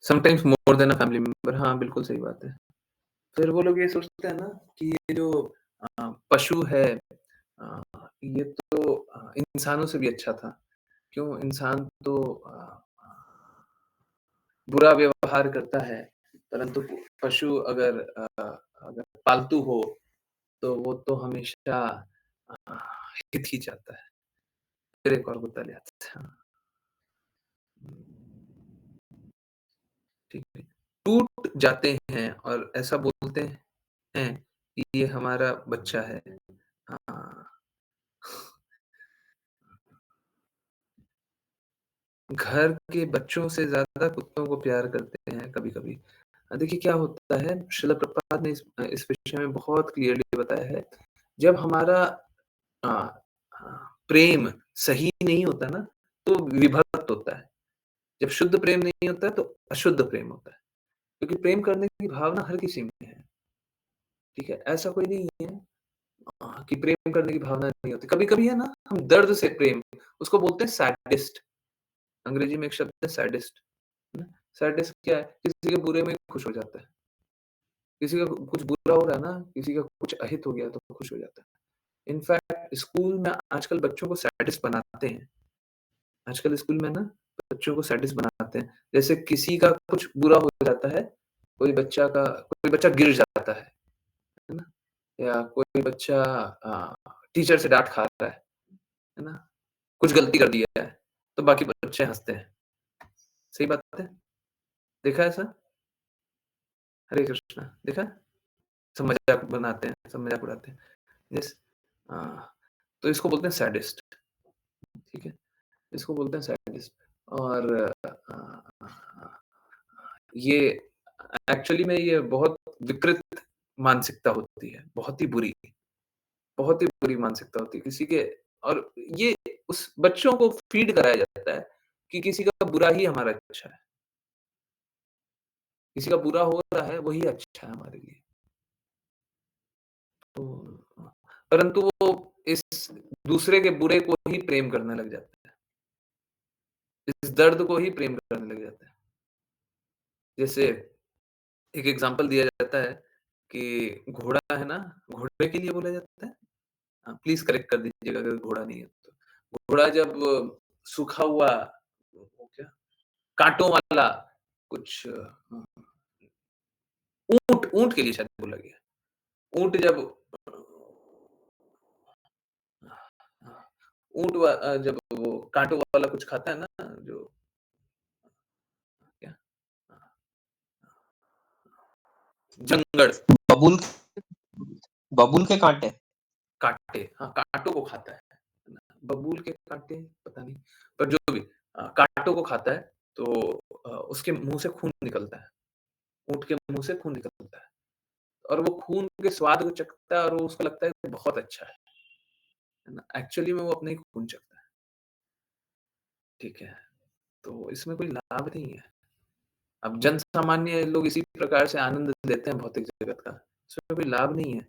Sometimes more than a family member, हाँ बिल्कुल सही बात है। फिर वो लोग ये सोचते हैं ना कि ये जो पशु है ये तो इंसानों से भी अच्छा था। क्यों? इंसान तो बुरा व्यवहार करता है, परंतु पशु अगर पालतू हो तो वो तो हमेशा अ, हित ही चाहता है। फिर एक और कुत्ता ले आता है। ठीक है। टूट जाते हैं और ऐसा बोलते हैं कि ये हमारा बच्चा है। हाँ। घर के बच्चों से ज़्यादा कुत्तों को प्यार करते हैं कभी-कभी। देखिए क्या होता है, श्रील प्रभुपाद ने इस विषय में बहुत क्लियरली बताया है, जब हमारा अ प्रेम सही नहीं होता ना, तो विभक्त होता है। जब शुद्ध प्रेम नहीं होता है, तो अशुद्ध प्रेम होता है। क्योंकि प्रेम करने की भावना हर किसी में है, ठीक है? ऐसा कोई नहीं है कि प्रेम करने की भावना नहीं होती। कभी-कभी है ना, हम दर्द से प्रेम उसको बोलते हैं सैडिस्ट। अंग्रेजी में एक शब्द है सैडिस्ट, है ना? सैडिस्ट क्या है? किसी के बुरे में खुश हो जाता है। किसी का कुछ बुरा हो रहा है ना, किसी का कुछ अहित हो गया तो खुश हो जाता है। इनफैक्ट स्कूल में आजकल बच्चों को सैडिस्ट बनाते हैं। आजकल स्कूल में ना बच्चों को सैडिस्ट बनाते हैं। जैसे किसी का कुछ बुरा हो जाता है, कोई बच्चा गिर जाता है ना? या कोई बच्चा टीचर से डाँट खा रहा है ना? कुछ गलती कर दिया है, तो बाकी बच्चे हँसते हैं। सही बात है? देखा है ऐसा? हरे कृष्णा, देखा है? सब मज़ाक बनाते हैं, सब मज़ाक उड़ाते हैं। यस अ, तो इसको बोलते हैं सैडिस्ट, ठीक है? इसको बोलते हैं सैडिस्ट और ये एक्चुअली में ये बहुत विकृत मानसिकता होती है, बहुत ही बुरी मानसिकता होती है किसी के और ये उस बच्चों को फीड कराया जाता है कि किसी का बुरा ही हमारा अच्छा है। किसी का बुरा हो रहा है वही अच्छा है हमारे लिए। तो परंतु वो इस दूसरे के बुरे को ही प्रेम करने लग जाता है। इस दर्द को ही प्रेम करने लग जाता है। जैसे एक एग्ज़ाम्पल दिया जाता है कि घोड़ा है ना, घोड़े के लिए बोला जाता है प्लीज़ करेक्ट कर दीजिएगा अगर घोड़ा नहीं है तो। घोड़ा जब सूखा हुआ वो क्या काँटों वाला कुछ ऊँट ऊँट के लिए शायद बोला गया। ऊँट जब जब वो काँटों वाला कुछ खाता है ना जो क्या जंगड़ बबूल बबूल के कांटे। काँटे काँटों को खाता है ना? बबूल के काँटे पता नहीं, पर जो भी काँटों को खाता है तो उसके मुँह से खून निकलता है। ऊँट के मुँह से खून निकलता है और वो खून के स्वाद को चखता है और वो उसको लगता है कि बहुत अच्छा है ना? एक्चुअली में वो अपना ही खून चखता है, ठीक है? तो इसमें कोई लाभ नहीं है। अब जन-सामान्य लोग इसी प्रकार से आनंद लेते हैं भौतिक जगत का, इसमें कोई लाभ नहीं है।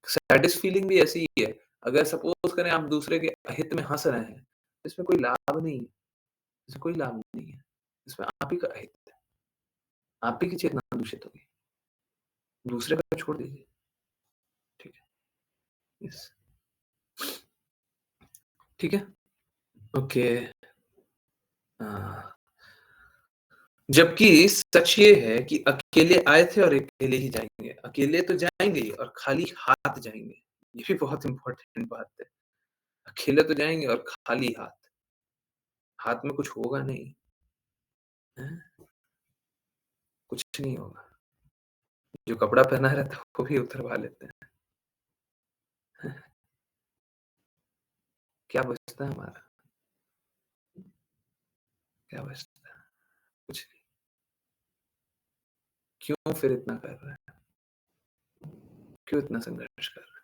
सैडेस्ट फीलिंग भी ऐसी ही है, अगर सपोज़ करें आप दूसरे के अहित में हँस रहे हैं, इसमें कोई लाभ नहीं है, इसमें कोई लाभ नहीं है। इसमें आप ही का अहित है, आप ही की चेतना दूषित होगी, दूसरे का छोड़ दीजिए, ठीक है? यस, ठीक है? ओके अ, जबकि सच ये है कि अकेले आए थे और अकेले ही जाएँगे। अकेले तो जाएँगे ही और खाली हाथ जाएँगे। ये भी बहुत इम्पोर्टेंट बात है। अकेले तो जाएँगे और खाली हाथ। हाथ में कुछ होगा नहीं, हैं? कुछ नहीं होगा। जो कपड़ा पहना रहता है वो भी उतरवा लेते हैं। क्या बचता है हमारा? क्या बचता है? कुछ नहीं। क्यों फिर इतना कर रहा है? क्यों इतना संघर्ष कर रहा है?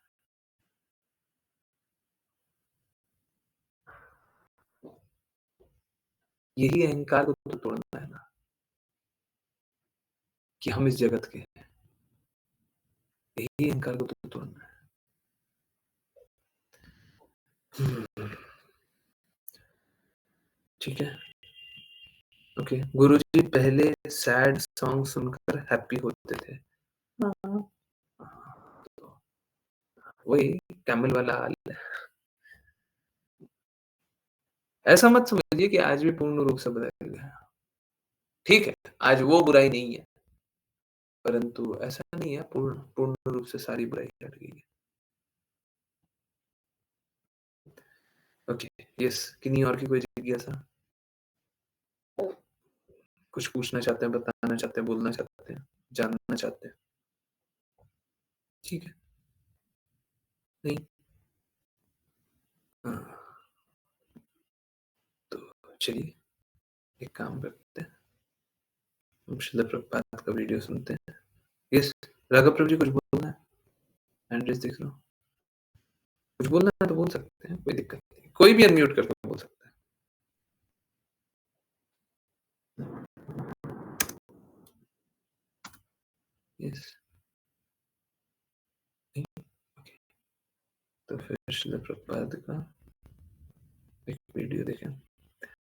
यही अहंकार को तो तोड़ना है ना, कि हम इस जगत के हैं। यही अहंकार को तो तोड़ना है। हुँ, ठीक है। ओके, गुरुजी पहले सैड सॉन्ग सुनकर हैप्पी होते थे। हाँ। तो वही कैमल वाला हाल है। ऐसा मत समझिए कि आज भी पूर्ण रूप से बदल गया। ठीक है, आज वो बुराई नहीं है, परंतु ऐसा नहीं है पूर्ण पूर्ण रूप से सारी बुराई हट गई है। ओके, यस किन्हीं और की कोई जिज्ञासा? कुछ पूछना चाहते हैं, बताना चाहते हैं, बोलना चाहते हैं, जानना चाहते हैं? ठीक है, नहीं? हाँ, तो चलिए एक काम करते हैं, हम श्रील प्रभुपाद का वीडियो सुनते हैं। यस, राघव प्रभु जी कुछ बोलना है? हैंड रेज़ देख रहा हूँ। कुछ बोलना है तो बोल सकते हैं, कोई दिक्कत नहीं। कोई भी अनम्यूट करके बोल सकता है। यस। नहीं? ओके। तो फिर श्रील प्रभुपाद का एक वीडियो देखें।